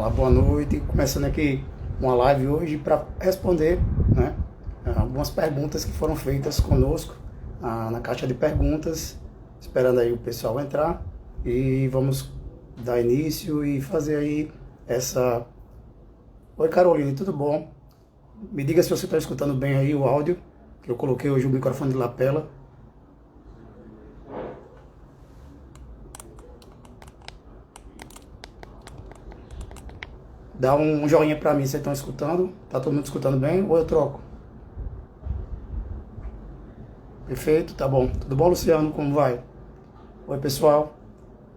Olá, boa noite. Começando aqui uma live hoje para responder, né, algumas perguntas que foram feitas conosco na caixa de perguntas, esperando aí o pessoal entrar e vamos dar início e fazer aí essa... Oi, Caroline, tudo bom? Me diga se você está escutando bem aí o áudio, que eu coloquei hoje o microfone de lapela. Dá um joinha pra mim se vocês estão escutando. Tá todo mundo escutando bem? Ou eu troco? Perfeito, tá bom. Tudo bom, Luciano? Como vai? Oi, pessoal.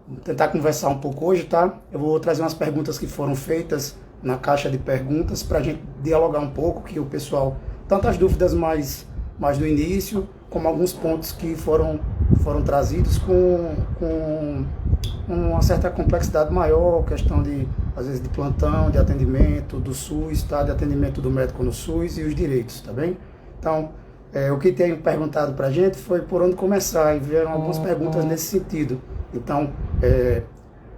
Vou tentar conversar um pouco hoje, tá? Eu vou trazer umas perguntas que foram feitas na caixa de perguntas pra gente dialogar um pouco, que o pessoal... Tantas dúvidas mais do início, como alguns pontos que foram trazidos com uma certa complexidade maior, questão de, às vezes, de plantão, de atendimento do SUS, tá? De atendimento do médico no SUS e os direitos, tá bem? Então, o que tem perguntado pra gente foi por onde começar, e vieram algumas perguntas nesse sentido. Então,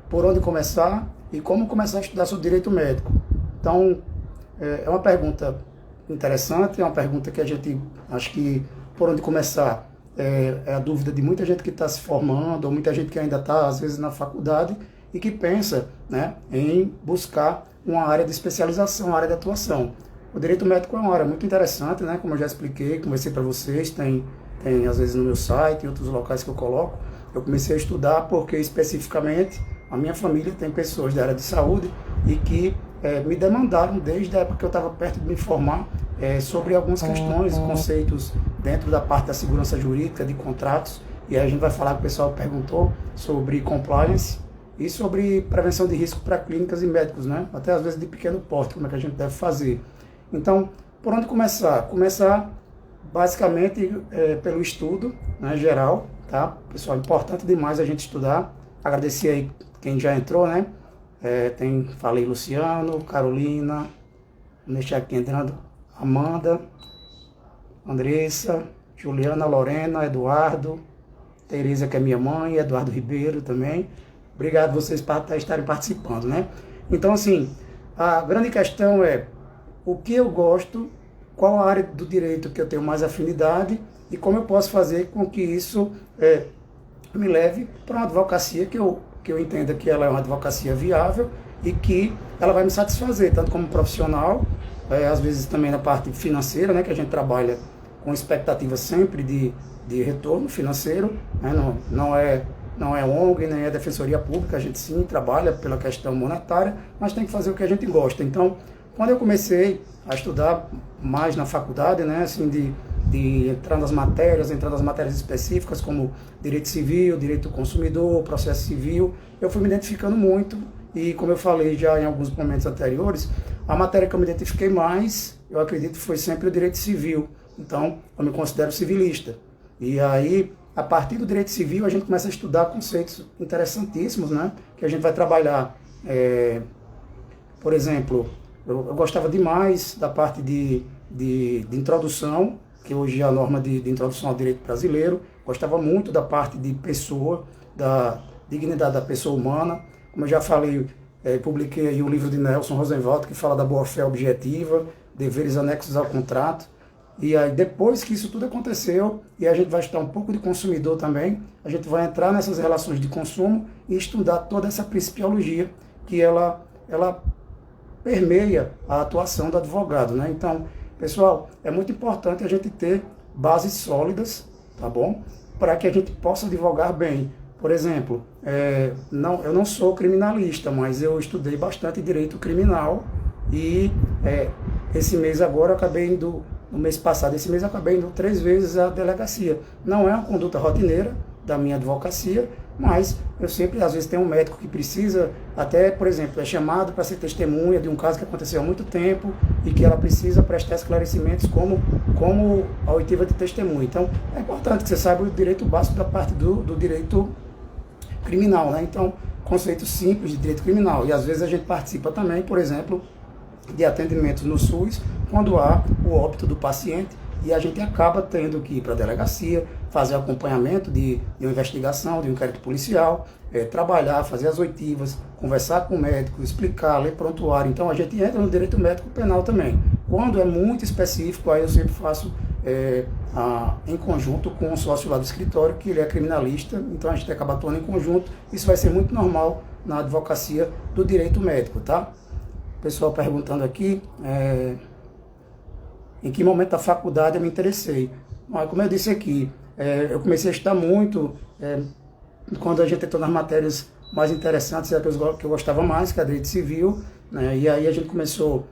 por onde começar e como começar a estudar sobre direito médico. Então, é uma pergunta interessante, é uma pergunta que a gente, acho que por onde começar, é a dúvida de muita gente que está se formando, ou muita gente que ainda está, às vezes, na faculdade, e que pensa, né, em buscar uma área de especialização, uma área de atuação. O direito médico é uma área muito interessante, né, como eu já expliquei, conversei para vocês, tem às vezes no meu site, em outros locais que eu coloco. Eu comecei a estudar porque, especificamente, a minha família tem pessoas da área de saúde e que me demandaram, desde a época que eu estava perto de me formar, sobre algumas questões e conceitos dentro da parte da segurança jurídica, de contratos, e aí a gente vai falar que o pessoal perguntou sobre compliance e sobre prevenção de risco para clínicas e médicos, né? Até às vezes de pequeno porte, como é que a gente deve fazer. Então, por onde começar? Começar basicamente pelo estudo, né, geral, tá? Pessoal, importante demais a gente estudar. Agradecer aí quem já entrou, né? Falei Luciano, Carolina, vou deixar aqui entrando, Amanda, Andressa, Juliana, Lorena, Eduardo, Tereza, que é minha mãe, Eduardo Ribeiro também. Obrigado vocês por estarem participando, né? Então, assim, a grande questão é o que eu gosto, qual a área do direito que eu tenho mais afinidade e como eu posso fazer com que isso me leve para uma advocacia que eu entenda que ela é uma advocacia viável e que ela vai me satisfazer, tanto como profissional, às vezes também na parte financeira, né, que a gente trabalha com expectativa sempre de retorno financeiro, né, não é ONG, nem é defensoria pública, a gente sim trabalha pela questão monetária, mas tem que fazer o que a gente gosta. Então, quando eu comecei a estudar mais na faculdade, né, assim, de entrar nas matérias específicas como direito civil, direito do consumidor, processo civil, eu fui me identificando muito e, como eu falei já em alguns momentos anteriores, a matéria que eu me identifiquei mais, eu acredito, foi sempre o direito civil. Então, eu me considero civilista. E aí, a partir do direito civil, a gente começa a estudar conceitos interessantíssimos, né, que a gente vai trabalhar, por exemplo, eu gostava demais da parte de introdução, que hoje é a norma de introdução ao direito brasileiro. Gostava muito da parte de pessoa, da dignidade da pessoa humana. Como eu já falei, publiquei aí o livro de Nelson Rosenwald, que fala da boa-fé objetiva, deveres anexos ao contrato. E aí, depois que isso tudo aconteceu, e a gente vai estudar um pouco de consumidor também, a gente vai entrar nessas relações de consumo e estudar toda essa principiologia que ela permeia a atuação do advogado, né? Então, pessoal, é muito importante a gente ter bases sólidas, tá bom? Para que a gente possa advogar bem. Por exemplo, eu não sou criminalista, mas eu estudei bastante direito criminal e esse mês agora eu acabei indo, no mês passado, esse mês eu acabei indo 3 vezes à delegacia. Não é uma conduta rotineira da minha advocacia, mas eu sempre, às vezes, tenho um médico que precisa, até, por exemplo, é chamado para ser testemunha de um caso que aconteceu há muito tempo e que ela precisa prestar esclarecimentos como a oitiva de testemunha. Então, é importante que você saiba o direito básico da parte do direito criminal, né? Então, conceitos simples de direito criminal. E, às vezes, a gente participa também, por exemplo, de atendimentos no SUS, quando há o óbito do paciente e a gente acaba tendo que ir para a delegacia, fazer acompanhamento de uma investigação, de um inquérito policial, trabalhar, fazer as oitivas, conversar com o médico, explicar, ler prontuário. Então a gente entra no direito médico penal também. Quando é muito específico, aí eu sempre faço em conjunto com o sócio lá do escritório, que ele é criminalista, então a gente acaba atuando em conjunto. Isso vai ser muito normal na advocacia do direito médico, tá? O pessoal perguntando aqui, em que momento da faculdade eu me interessei. Mas, como eu disse aqui, eu comecei a estudar muito quando a gente entrou nas matérias mais interessantes, que eu gostava mais, que é direito civil, né? E aí a gente começou,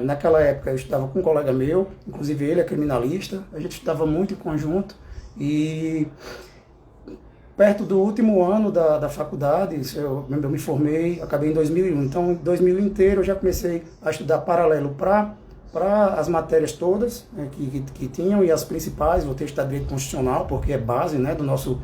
naquela época eu estudava com um colega meu, inclusive ele é criminalista, a gente estudava muito em conjunto, e perto do último ano da faculdade, eu me formei, acabei em 2001, então em 2000 inteiro eu já comecei a estudar paralelo para as matérias todas, né, que tinham, e as principais, vou ter que estudar direito constitucional, porque é base, né, do nosso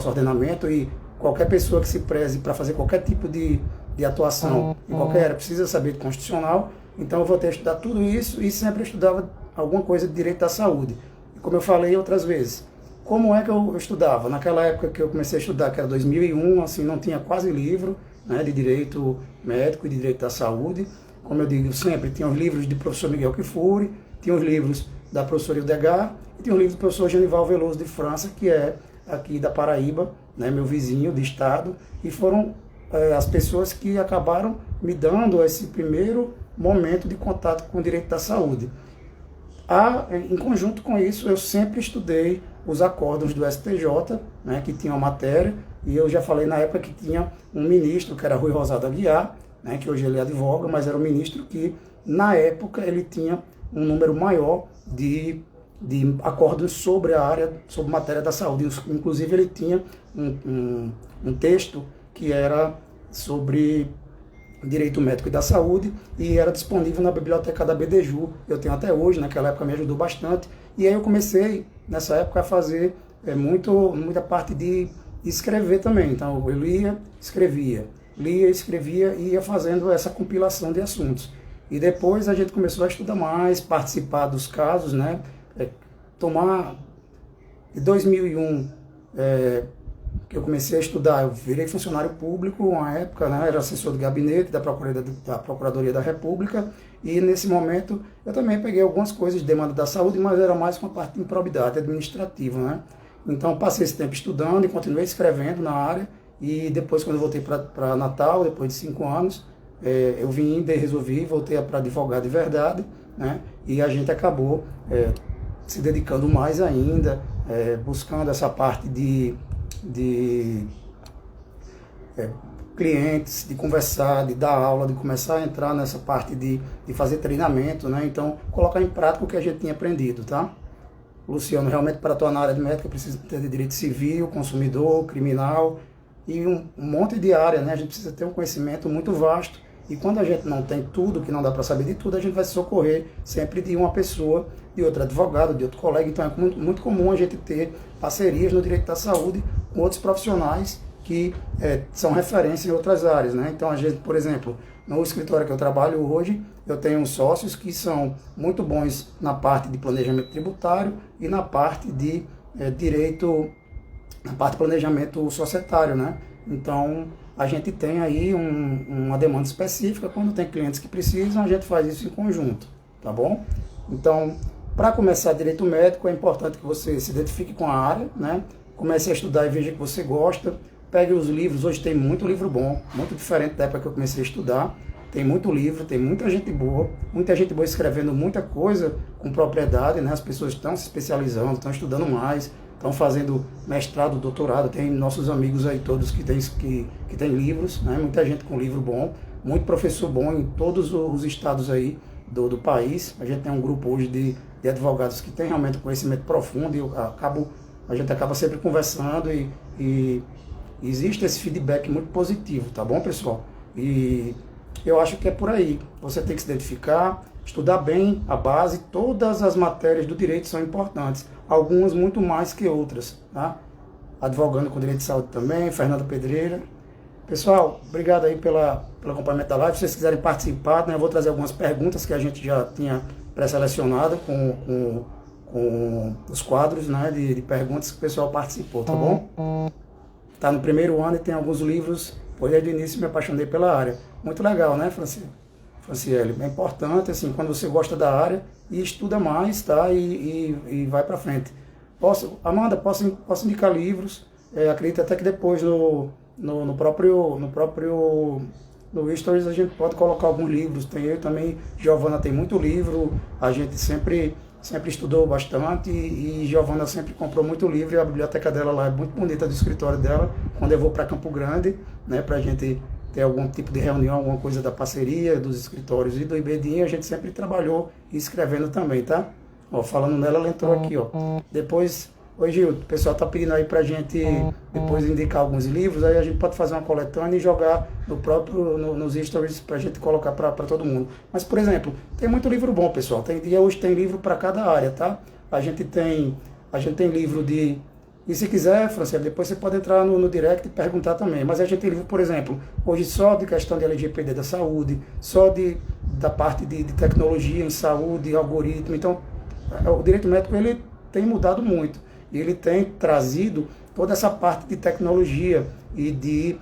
ordenamento, e qualquer pessoa que se preze para fazer qualquer tipo de atuação em qualquer área precisa saber de constitucional. Então eu vou ter que estudar tudo isso, e sempre estudava alguma coisa de direito da saúde. E como eu falei outras vezes, como é que eu estudava? Naquela época que eu comecei a estudar, que era 2001, assim, não tinha quase livro, né, de direito médico e de direito da saúde. Como eu digo sempre, tinha os livros do professor Miguel Kfouri, tinha os livros da professora Hildegard, e tinha os livros do professor Genival Veloso de França, que é aqui da Paraíba, né, meu vizinho de estado, e foram as pessoas que acabaram me dando esse primeiro momento de contato com o direito da saúde. Em conjunto com isso, eu sempre estudei os acórdãos do STJ, né, que tinha uma matéria, e eu já falei na época que tinha um ministro, que era Rui Rosado Aguiar, né, que hoje ele advoga, mas era um ministro que, na época, ele tinha um número maior de acórdãos sobre a área, sobre matéria da saúde. Inclusive, ele tinha um texto que era sobre direito médico e da saúde, e era disponível na biblioteca da BDJU. Eu tenho até hoje, naquela época me ajudou bastante. E aí eu comecei, nessa época, a fazer muita parte de escrever também. Então, eu lia, escrevia e ia fazendo essa compilação de assuntos. E depois a gente começou a estudar mais, participar dos casos, né? Em 2001, que eu comecei a estudar, eu virei funcionário público, uma época, né, era assessor de gabinete da Procuradoria da República, e nesse momento eu também peguei algumas coisas de demanda da saúde, mas era mais com a parte de improbidade administrativa, né? Então passei esse tempo estudando e continuei escrevendo na área, e depois, quando eu voltei para Natal, depois de 5 anos, eu vim e resolvi, voltei para advogado de verdade, né? E a gente acabou se dedicando mais ainda, buscando essa parte de clientes, de conversar, de dar aula, de começar a entrar nessa parte de fazer treinamento, né? Então, colocar em prática o que a gente tinha aprendido, tá? Luciano, realmente para atuar na área de médica precisa ter de direito civil, consumidor, criminal e um monte de área, né? A gente precisa ter um conhecimento muito vasto, e quando a gente não tem tudo, que não dá para saber de tudo, a gente vai se socorrer sempre de uma pessoa, de outro advogado, de outro colega. Então é muito comum a gente ter parcerias no direito da saúde com outros profissionais que são referência em outras áreas, né? Então a gente, por exemplo, no escritório que eu trabalho hoje, eu tenho sócios que são muito bons na parte de planejamento tributário e na parte de direito, na parte de planejamento societário, né? Então a gente tem aí uma demanda específica. Quando tem clientes que precisam, a gente faz isso em conjunto, tá bom? Então, para começar direito médico, é importante que você se identifique com a área, né? Comece a estudar e veja que você gosta. Pegue os livros, hoje tem muito livro bom, muito diferente da época que eu comecei a estudar. Tem muito livro, tem muita gente boa escrevendo muita coisa com propriedade, né? As pessoas estão se especializando, estão estudando mais, estão fazendo mestrado, doutorado. Tem nossos amigos aí todos que têm livros, né? Muita gente com livro bom, muito professor bom em todos os estados aí do país. A gente tem um grupo hoje de advogados que tem realmente conhecimento profundo, e a gente acaba sempre conversando, e existe esse feedback muito positivo, tá bom, pessoal? E eu acho que é por aí. Você tem que se identificar, estudar bem a base. Todas as matérias do direito são importantes, algumas muito mais que outras, tá? Advogando com direito de saúde também, Fernanda Pedreira. Pessoal, obrigado aí pelo acompanhamento da live. Se vocês quiserem participar, né, eu vou trazer algumas perguntas que a gente já tinha pré-selecionado com os quadros, né, de perguntas que o pessoal participou, tá bom? Tá no primeiro ano e tem alguns livros, pois desde o início me apaixonei pela área. Muito legal, né, Franciele? É importante, assim, quando você gosta da área e estuda mais, tá? E vai para frente. Amanda, posso indicar livros? Acredito até que depois no próprio no Stories a gente pode colocar alguns livros. Tem eu também, Giovana tem muito livro, a gente sempre estudou bastante e Giovana sempre comprou muito livro e a biblioteca dela lá é muito bonita, do escritório dela, quando eu vou para Campo Grande, né, para a gente ter algum tipo de reunião, alguma coisa da parceria, dos escritórios e do IBDIN, a gente sempre trabalhou escrevendo também, tá? Ó, falando nela, ela entrou aqui, ó. Depois, oi Gil, o pessoal tá pedindo aí pra gente depois indicar alguns livros, aí a gente pode fazer uma coletânea e jogar nos stories pra gente colocar pra todo mundo. Mas, por exemplo, tem muito livro bom, pessoal. Hoje tem livro para cada área, tá? A gente tem livro de... E se quiser, Franciele, depois você pode entrar no direct e perguntar também. Mas a gente tem livro, por exemplo, hoje só de questão de LGPD da saúde, só da parte de tecnologia em saúde, algoritmo. Então, o direito médico ele tem mudado muito. E ele tem trazido toda essa parte de tecnologia e de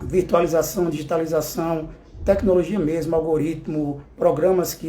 virtualização, digitalização, tecnologia mesmo, algoritmo, programas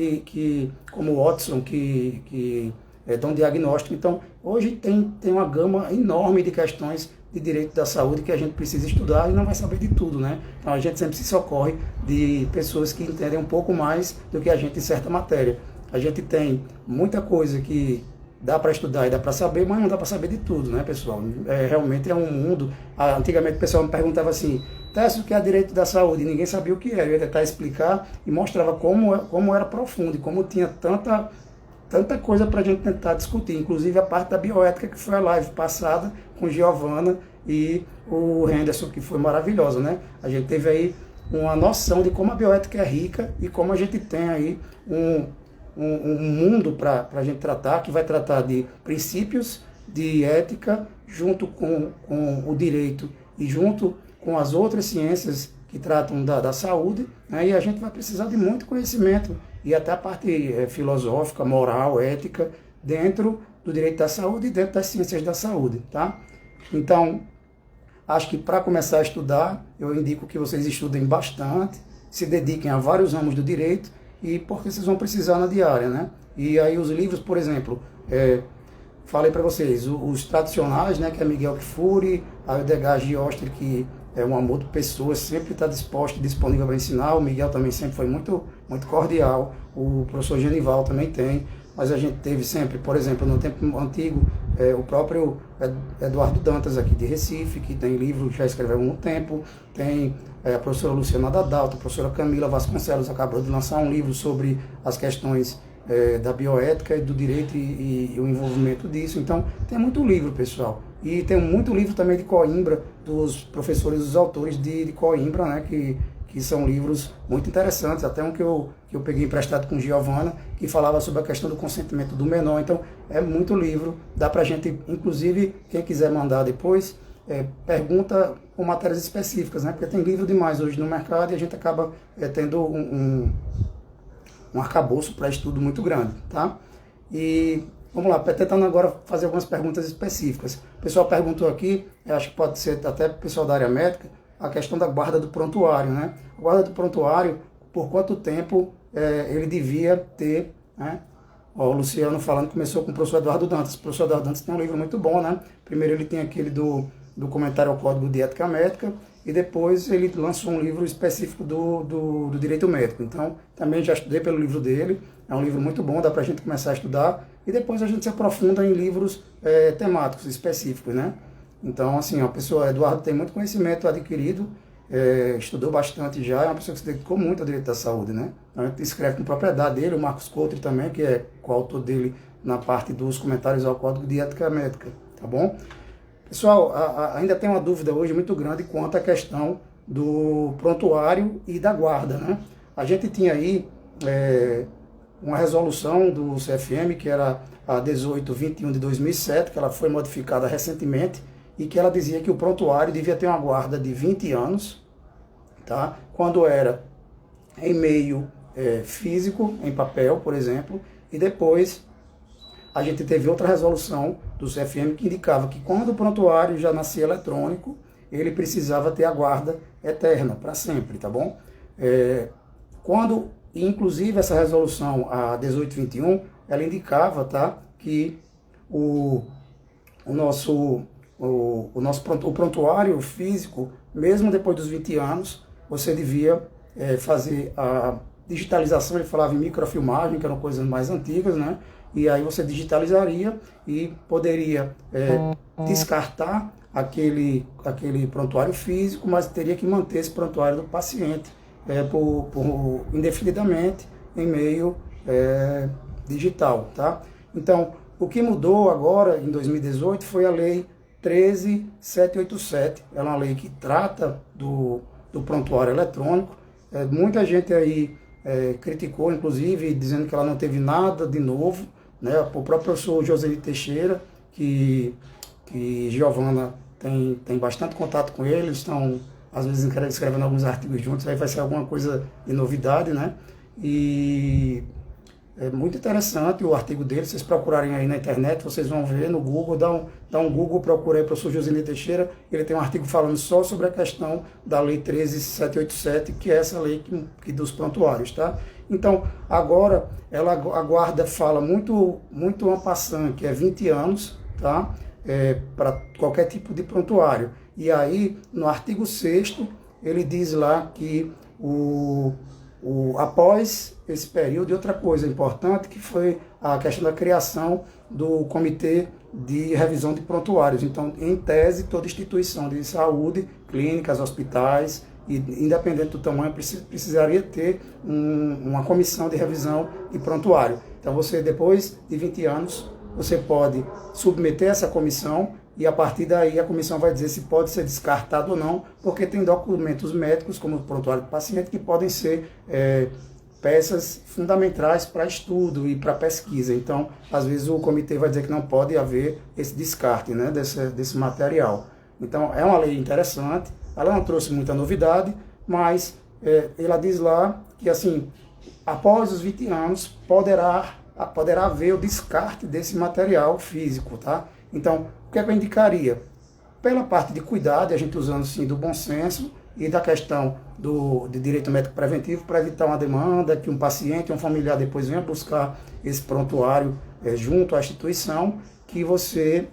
como o Watson, que dão diagnóstico. Então, hoje tem uma gama enorme de questões de direito da saúde que a gente precisa estudar e não vai saber de tudo, né? Então, a gente sempre se socorre de pessoas que entendem um pouco mais do que a gente em certa matéria. A gente tem muita coisa que dá para estudar e dá para saber, mas não dá para saber de tudo, né, pessoal? Realmente é um mundo... Antigamente o pessoal me perguntava assim, Técio, o que é direito da saúde? E ninguém sabia o que era. Eu ia tentar explicar e mostrava como era profundo e como tinha tanta coisa para a gente tentar discutir, inclusive a parte da bioética, que foi a live passada com Giovana e o Henderson, que foi maravilhosa, né? A gente teve aí uma noção de como a bioética é rica e como a gente tem aí um mundo para a gente tratar, que vai tratar de princípios de ética junto com o direito e junto com as outras ciências que tratam da saúde, né? E a gente vai precisar de muito conhecimento e até a parte filosófica, moral, ética, dentro do direito da saúde e dentro das ciências da saúde, tá? Então, acho que para começar a estudar, eu indico que vocês estudem bastante, se dediquem a vários ramos do direito, e porque vocês vão precisar na diária, né? E aí os livros, por exemplo, falei para vocês, os tradicionais, né, que é Miguel Kfouri, a Edgar Giostre, que é um amor de pessoa, sempre está disposto e disponível para ensinar. O Miguel também sempre foi muito, muito cordial. O professor Genival também tem. Mas a gente teve sempre, por exemplo, no tempo antigo, o próprio Eduardo Dantas aqui de Recife, que tem livro, já escreveu há muito tempo. Tem a professora Luciana Dadalto, a professora Camila Vasconcelos acabou de lançar um livro sobre as questões da bioética e do direito e o envolvimento disso. Então, tem muito livro, pessoal. E tem muito livro também de Coimbra, dos professores, dos autores de Coimbra, né, que são livros muito interessantes, até um que eu peguei emprestado com Giovana, que falava sobre a questão do consentimento do menor. Então, é muito livro, dá pra gente, inclusive, quem quiser mandar depois, pergunta com matérias específicas, né, porque tem livro demais hoje no mercado e a gente acaba tendo um arcabouço para estudo muito grande, tá? E vamos lá, tentando agora fazer algumas perguntas específicas. O pessoal perguntou aqui, eu acho que pode ser até o pessoal da área médica, a questão da guarda do prontuário, né? A guarda do prontuário, por quanto tempo ele devia ter, né? Ó, o Luciano falando, começou com o professor Eduardo Dantas. O professor Eduardo Dantas tem um livro muito bom, né? Primeiro ele tem aquele do comentário ao Código de Ética Médica, e depois ele lançou um livro específico do direito médico. Então, também já estudei pelo livro dele, é um livro muito bom, dá pra gente começar a estudar, e depois a gente se aprofunda em livros temáticos específicos, né? Então, assim, a pessoa, Eduardo tem muito conhecimento adquirido, estudou bastante já, é uma pessoa que se dedicou muito ao direito da saúde, né? Então, a gente escreve com propriedade dele, o Marcos Couto também, que é coautor dele na parte dos comentários ao Código de Ética Médica, tá bom? Pessoal, ainda tem uma dúvida hoje muito grande quanto à questão do prontuário e da guarda, né? A gente tinha aí uma resolução do CFM, que era a 1821 de 2007, que ela foi modificada recentemente, e que ela dizia que o prontuário devia ter uma guarda de 20 anos, tá? Quando era em meio físico, em papel, por exemplo, e depois a gente teve outra resolução do CFM que indicava que quando o prontuário já nascia eletrônico, ele precisava ter a guarda eterna, para sempre, tá bom? Quando, inclusive, essa resolução, a 1821, ela indicava, tá, que o prontuário físico, mesmo depois dos 20 anos, você devia fazer a digitalização. Ele falava em microfilmagem, que eram coisas mais antigas, né? E aí você digitalizaria e poderia descartar aquele prontuário físico, mas teria que manter esse prontuário do paciente indefinidamente em meio digital, tá? Então, o que mudou agora, em 2018, foi a Lei 13.787. Ela é uma lei que trata do prontuário eletrônico. Muita gente aí criticou, inclusive, dizendo que ela não teve nada de novo, né? O próprio professor Joselito Teixeira, que Giovana tem bastante contato com ele, eles estão, às vezes, escrevendo alguns artigos juntos, aí vai ser alguma coisa de novidade, né? E é muito interessante o artigo dele, vocês procurarem aí na internet, vocês vão ver no Google, dá um Google, procura aí o professor Joselito Teixeira, ele tem um artigo falando só sobre a questão da Lei 13.787, que é essa lei que dos prontuários, tá? Então, agora, a guarda fala muito en passant, que é 20 anos, tá? Para qualquer tipo de prontuário. E aí, no artigo 6º, ele diz lá que após esse período, e outra coisa importante, que foi a questão da criação do Comitê de Revisão de Prontuários. Então, em tese, toda instituição de saúde, clínicas, hospitais, e independente do tamanho, precisaria ter uma comissão de revisão de prontuário. Então, você, depois de 20 anos, você pode submeter essa comissão e a partir daí a comissão vai dizer se pode ser descartado ou não, porque tem documentos médicos, como o prontuário do paciente, que podem ser peças fundamentais para estudo e para pesquisa. Então, às vezes o comitê vai dizer que não pode haver esse descarte, né, desse material. Então, é uma lei interessante, ela não trouxe muita novidade, mas ela diz lá que, assim, após os 20 anos, poderá haver o descarte desse material físico, tá? Então, o que é que eu indicaria? Pela parte de cuidado, a gente usando, sim, do bom senso e da questão de direito médico preventivo, para evitar uma demanda, que um paciente, um familiar depois venha buscar esse prontuário junto à instituição, que você,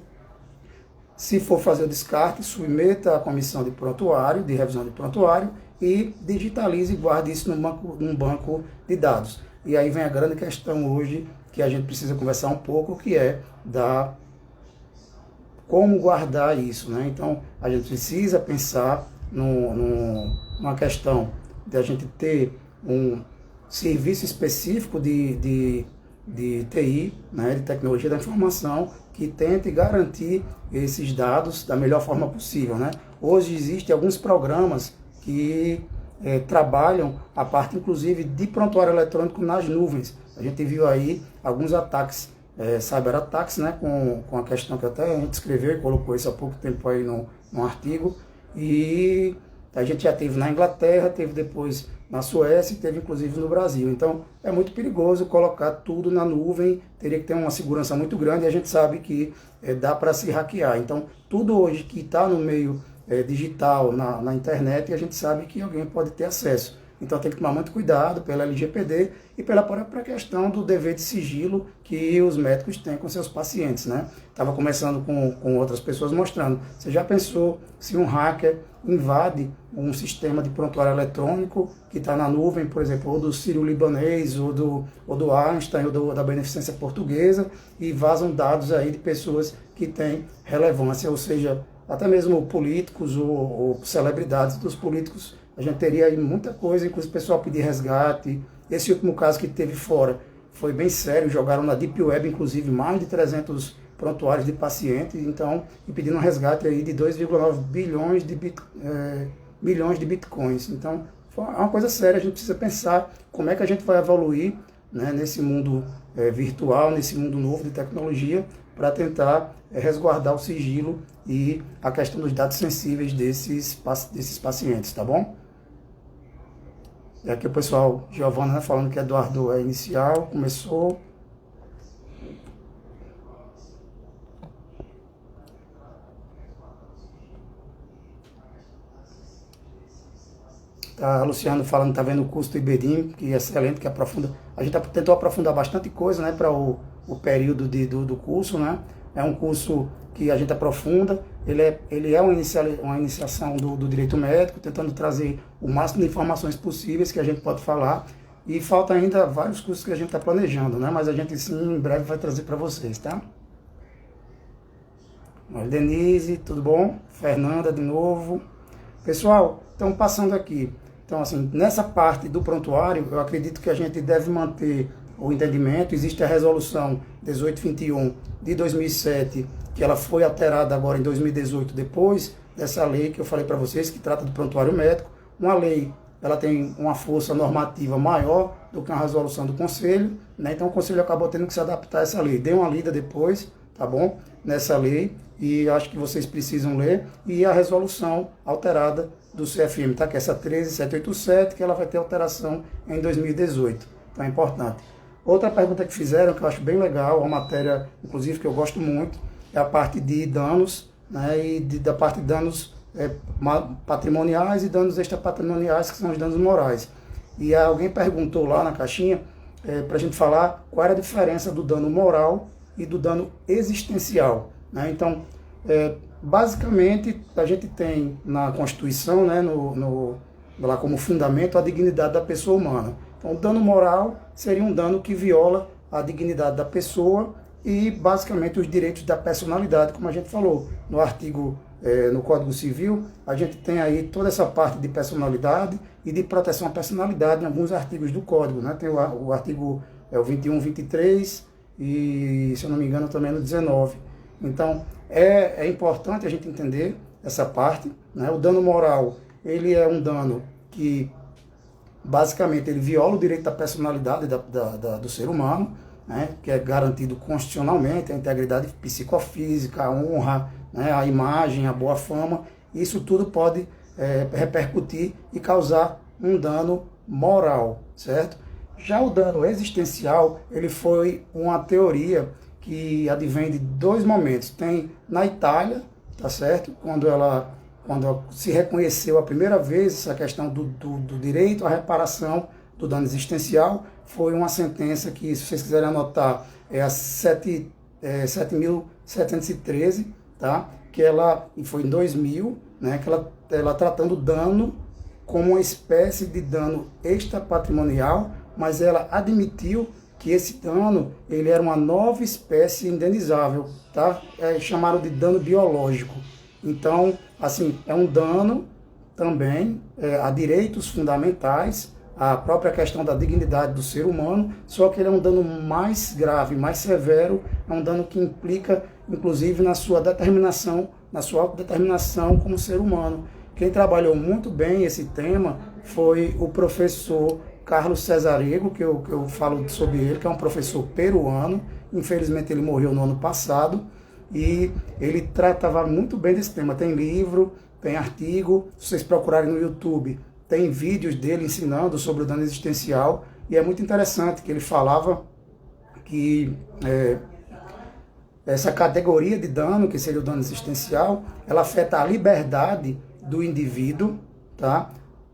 se for fazer o descarte, submeta à comissão de prontuário, de revisão de prontuário, e digitalize e guarde isso num banco de dados. E aí vem a grande questão hoje, que a gente precisa conversar um pouco, que é como guardar isso, né? Então, a gente precisa pensar numa questão de a gente ter um serviço específico de TI, né, de tecnologia da informação, que tente garantir esses dados da melhor forma possível, né? Hoje existem alguns programas que trabalham a parte, inclusive, de prontuário eletrônico nas nuvens. A gente viu aí alguns ataques, cyberataques, né, com a questão que até a gente escreveu e colocou isso há pouco tempo aí no artigo, e a gente já teve na Inglaterra, teve depois na Suécia e teve inclusive no Brasil. Então é muito perigoso colocar tudo na nuvem, teria que ter uma segurança muito grande, e a gente sabe que dá para se hackear. Então tudo hoje que está no meio digital, na internet, a gente sabe que alguém pode ter acesso. Então tem que tomar muito cuidado pela LGPD e pela própria questão do dever de sigilo que os médicos têm com seus pacientes, né? Estava conversando com outras pessoas mostrando. Você já pensou se um hacker invade um sistema de prontuário eletrônico que está na nuvem, por exemplo, ou do Sírio-Libanês, ou do Einstein, ou da Beneficência Portuguesa, e vazam dados aí de pessoas que têm relevância, ou seja, até mesmo políticos ou celebridades dos políticos. A gente teria aí muita coisa, inclusive o pessoal pedir resgate. Esse último caso que teve fora foi bem sério, jogaram na Deep Web, inclusive, mais de 300 prontuários de pacientes, então, e pedindo um resgate aí de 2,9 milhões de bitcoins. Então, é uma coisa séria, a gente precisa pensar como é que a gente vai evoluir, né, nesse mundo virtual, nesse mundo novo de tecnologia, para tentar resguardar o sigilo e a questão dos dados sensíveis desses pacientes, tá bom? E aqui o pessoal, Giovana, né, falando que Eduardo é inicial, começou. Tá, a Luciano falando que tá vendo o curso do IBDIM, que é excelente, que aprofunda. A gente tentou aprofundar bastante coisa, né, para o período do curso, né? É um curso que a gente aprofunda, ele é uma iniciação do direito médico, tentando trazer o máximo de informações possíveis que a gente pode falar. E falta ainda vários cursos que a gente está planejando, né? Mas a gente sim, em breve vai trazer para vocês, tá? Denise, tudo bom? Fernanda, de novo. Pessoal, então passando aqui. Então, assim, nessa parte do prontuário, eu acredito que a gente deve manter o entendimento. Existe a resolução 1821 de 2007, que ela foi alterada agora em 2018, depois dessa lei que eu falei para vocês, que trata do prontuário médico. Uma lei, ela tem uma força normativa maior do que a resolução do Conselho, né? Então o Conselho acabou tendo que se adaptar a essa lei. Dê uma lida depois, tá bom? Nessa lei, e acho que vocês precisam ler, e a resolução alterada do CFM, tá? Que é essa 13787, que ela vai ter alteração em 2018. Então é importante. Outra pergunta que fizeram, que eu acho bem legal, uma matéria, inclusive, que eu gosto muito, é a parte de danos, né? E da parte de danos patrimoniais e danos extrapatrimoniais, que são os danos morais. E alguém perguntou lá na caixinha para a gente falar qual era a diferença do dano moral e do dano existencial, né? Então, basicamente, a gente tem na Constituição, né, lá como fundamento, a dignidade da pessoa humana. Então, o dano moral seria um dano que viola a dignidade da pessoa e, basicamente, os direitos da personalidade, como a gente falou. No artigo, no Código Civil, a gente tem aí toda essa parte de personalidade e de proteção à personalidade em alguns artigos do Código, né? Tem o artigo 21, 23 e, se eu não me engano, também no 19. Então, é importante a gente entender essa parte, né? O dano moral, ele é um dano que, basicamente, ele viola o direito da personalidade do ser humano, né? Que é garantido constitucionalmente, a integridade psicofísica, a honra, né? A imagem, a boa fama. Isso tudo pode repercutir e causar um dano moral, certo? Já o dano existencial, ele foi uma teoria que advém de dois momentos. Tem na Itália, tá certo? Quando se reconheceu a primeira vez essa questão do direito à reparação do dano existencial, foi uma sentença que, se vocês quiserem anotar, é a 7.713, tá? E foi em 2000, né? Que ela tratando o dano como uma espécie de dano extrapatrimonial, mas ela admitiu que esse dano, ele era uma nova espécie indenizável, tá? Chamaram de dano biológico. Então, assim, é um dano também a direitos fundamentais, a própria questão da dignidade do ser humano, só que ele é um dano mais grave, mais severo, é um dano que implica, inclusive, na sua determinação, autodeterminação como ser humano. Quem trabalhou muito bem esse tema foi o professor Carlos Cesarego, que eu falo sobre ele, que é um professor peruano. Infelizmente ele morreu no ano passado, e ele tratava muito bem desse tema. Tem livro, tem artigo, se vocês procurarem no YouTube, tem vídeos dele ensinando sobre o dano existencial, e é muito interessante que ele falava que essa categoria de dano, que seria o dano existencial, ela afeta a liberdade do indivíduo, tá?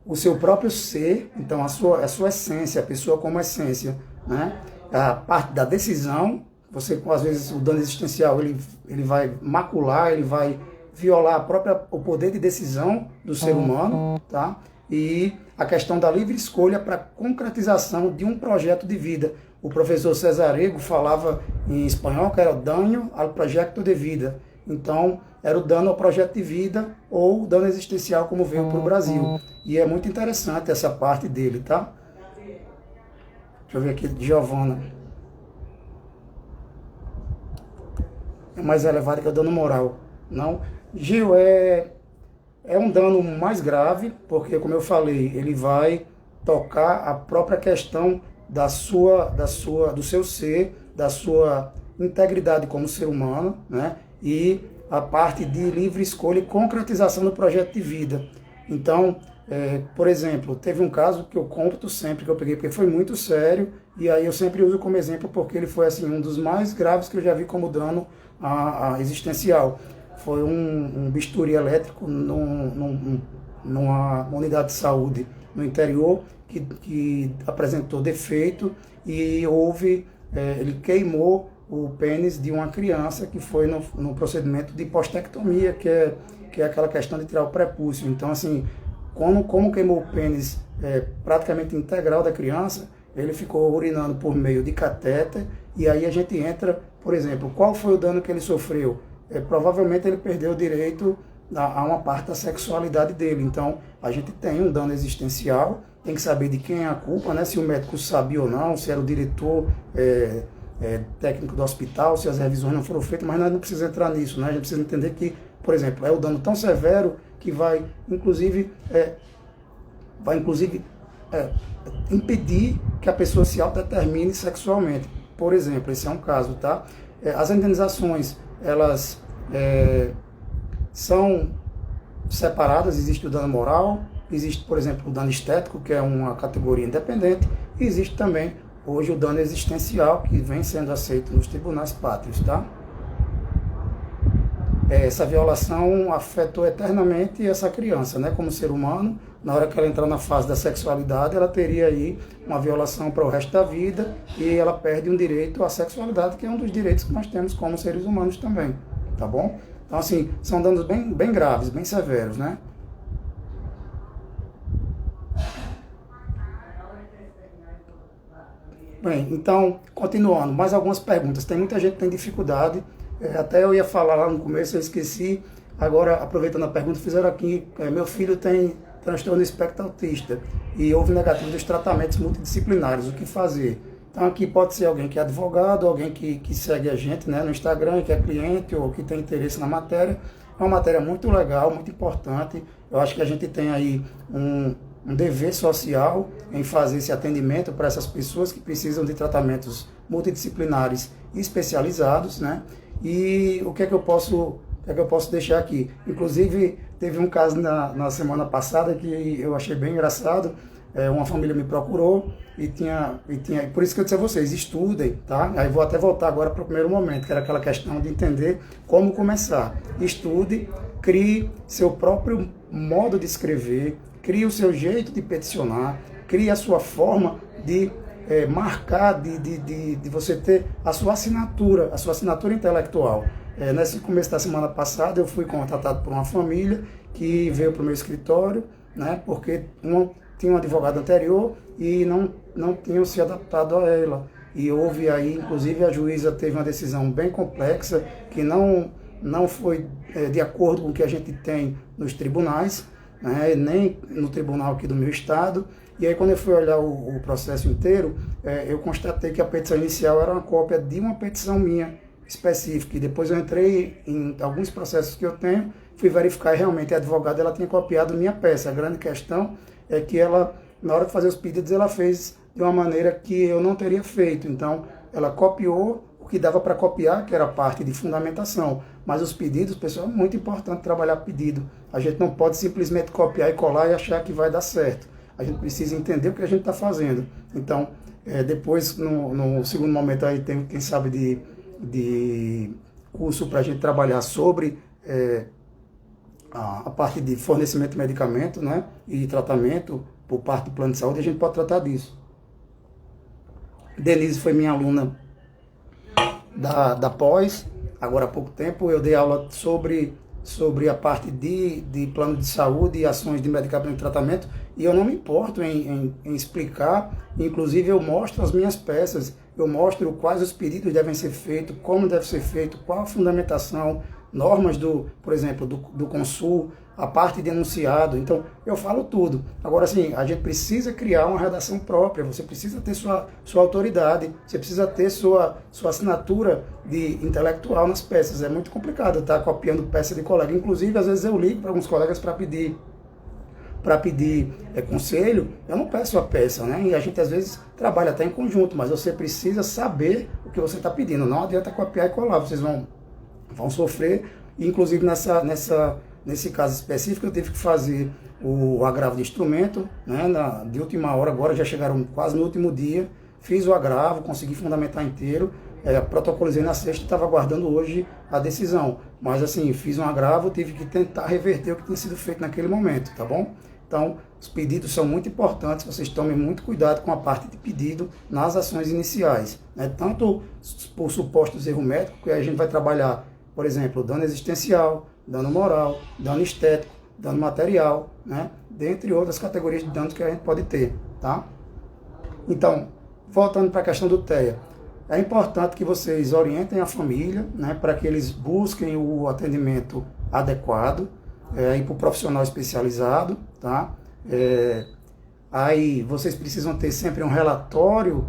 O seu próprio ser, então a sua essência, a pessoa como essência, né? A parte da decisão, às vezes o dano existencial ele vai macular, ele vai violar o poder de decisão do ser humano, tá? E a questão da livre escolha para concretização de um projeto de vida. O professor Cesarego falava em espanhol que era dano ao projeto de vida. Então, era o dano ao projeto de vida ou dano existencial, como veio para o Brasil. E é muito interessante essa parte dele, tá? Deixa eu ver aqui, Giovana. É mais elevado que o dano moral. Não? Gil, é um dano mais grave, porque, como eu falei, ele vai tocar a própria questão do seu ser, da sua integridade como ser humano, né? E a parte de livre escolha e concretização do projeto de vida. Então, por exemplo, teve um caso que eu conto sempre, que eu peguei, porque foi muito sério, e aí eu sempre uso como exemplo, porque ele foi assim, um dos mais graves que eu já vi como dano existencial. Foi um bisturi elétrico numa unidade de saúde no interior que apresentou defeito e ele queimou o pênis de uma criança que foi no procedimento de postectomia, que é aquela questão de tirar o prepúcio. Então, assim, como queimou o pênis praticamente integral da criança, ele ficou urinando por meio de catéter, e aí a gente entra, por exemplo, qual foi o dano que ele sofreu? Provavelmente ele perdeu o direito a uma parte da sexualidade dele. Então, a gente tem um dano existencial, tem que saber de quem é a culpa, né? Se o médico sabia ou não, se era o diretor técnico do hospital, se as revisões não foram feitas, mas nós não precisamos entrar nisso, né? A gente precisa entender que, por exemplo, é o dano tão severo que vai, inclusive, impedir que a pessoa se autodetermine sexualmente. Por exemplo, esse é um caso, tá? As indenizações, elas são separadas, existe o dano moral, existe, por exemplo, o dano estético, que é uma categoria independente, e existe também, hoje, o dano existencial, que vem sendo aceito nos tribunais pátrios, tá? Essa violação afetou eternamente essa criança, né? Como ser humano, na hora que ela entrar na fase da sexualidade, ela teria aí uma violação para o resto da vida e ela perde um direito à sexualidade, que é um dos direitos que nós temos como seres humanos também, tá bom? Então, assim, são danos bem graves, bem severos, né? Bem, então, continuando, mais algumas perguntas. Tem muita gente que tem dificuldade, até eu ia falar lá no começo, eu esqueci. Agora, aproveitando a pergunta, fizeram aqui, meu filho tem transtorno espectro autista e houve negativo dos tratamentos multidisciplinares, o que fazer? Então, aqui pode ser alguém que é advogado, alguém que segue a gente, né, no Instagram, que é cliente ou que tem interesse na matéria. É uma matéria muito legal, muito importante. Eu acho que a gente tem aí um dever social em fazer esse atendimento para essas pessoas que precisam de tratamentos multidisciplinares especializados, né? E o que é que eu posso deixar aqui? Inclusive, teve um caso na semana passada que eu achei bem engraçado. Uma família me procurou e tinha, por isso que eu disse a vocês, estudem, tá? Aí vou até voltar agora para o primeiro momento, que era aquela questão de entender como começar. Estude, crie seu próprio modo de escrever, crie o seu jeito de peticionar, crie a sua forma de marcar, de você ter a sua assinatura intelectual. Nesse começo da semana passada, eu fui contatado por uma família que veio para o meu escritório, né, porque tinha um advogado anterior e não tinham se adaptado a ela. E houve aí, inclusive, a juíza teve uma decisão bem complexa, que não foi de acordo com o que a gente tem nos tribunais, né, nem no tribunal aqui do meu estado. E aí, quando eu fui olhar o processo inteiro, eu constatei que a petição inicial era uma cópia de uma petição minha específica. E depois eu entrei em alguns processos que eu tenho, fui verificar e realmente a advogada ela tinha copiado minha peça. A grande questão é que ela, na hora de fazer os pedidos, ela fez de uma maneira que eu não teria feito. Então, ela copiou o que dava para copiar, que era a parte de fundamentação. Mas os pedidos, pessoal, é muito importante trabalhar pedido. A gente não pode simplesmente copiar e colar e achar que vai dar certo. A gente precisa entender o que a gente está fazendo. Então, depois, no segundo momento, aí tem, quem sabe, de curso para a gente trabalhar sobre a parte de fornecimento de medicamento, né, e tratamento por parte do plano de saúde, a gente pode tratar disso. Denise foi minha aluna da pós, agora há pouco tempo. Eu dei aula sobre a parte de plano de saúde e ações de medicamento e tratamento, e eu não me importo em explicar. Inclusive eu mostro as minhas peças, eu mostro quais os pedidos devem ser feitos, como deve ser feito, qual a fundamentação, normas por exemplo, do Consul, a parte de enunciado. Então, eu falo tudo. Agora, assim, a gente precisa criar uma redação própria, você precisa ter sua autoridade, você precisa ter sua assinatura de intelectual nas peças. É muito complicado estar copiando peça de colega. Inclusive, às vezes eu ligo para alguns colegas para pedir conselho, eu não peço a peça, né? E a gente às vezes trabalha até em conjunto, mas você precisa saber o que você está pedindo. Não adianta copiar e colar, vocês vão sofrer. Inclusive nesse caso específico, eu tive que fazer o agravo de instrumento, né, de última hora, agora já chegaram quase no último dia, fiz o agravo, consegui fundamentar inteiro, protocolizei na sexta e estava aguardando hoje a decisão. Mas assim, fiz um agravo, tive que tentar reverter o que tinha sido feito naquele momento, tá bom? Então, os pedidos são muito importantes, vocês tomem muito cuidado com a parte de pedido nas ações iniciais, né? Tanto por supostos erros médicos, que a gente vai trabalhar, por exemplo, dano existencial, dano moral, dano estético, dano material, né? Dentre outras categorias de danos que a gente pode ter, tá? Então, voltando para a questão do TEA, é importante que vocês orientem a família, né, para que eles busquem o atendimento adequado, ir para o profissional especializado, tá? Aí vocês precisam ter sempre um relatório,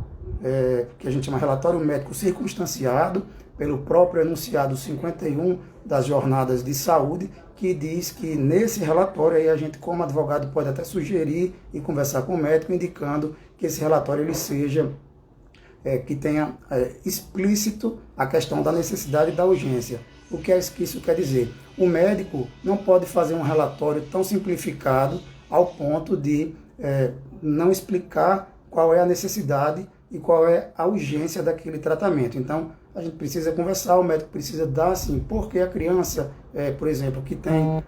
que a gente chama relatório médico circunstanciado, pelo próprio enunciado 51 das jornadas de saúde, que diz que nesse relatório aí a gente, como advogado, pode até sugerir e conversar com o médico, indicando que esse relatório ele seja, que tenha explícito a questão da necessidade e da urgência. O que isso quer dizer? O médico não pode fazer um relatório tão simplificado ao ponto de não explicar qual é a necessidade e qual é a urgência daquele tratamento. Então, a gente precisa conversar, o médico precisa dar, assim, porque a criança, por exemplo, que tem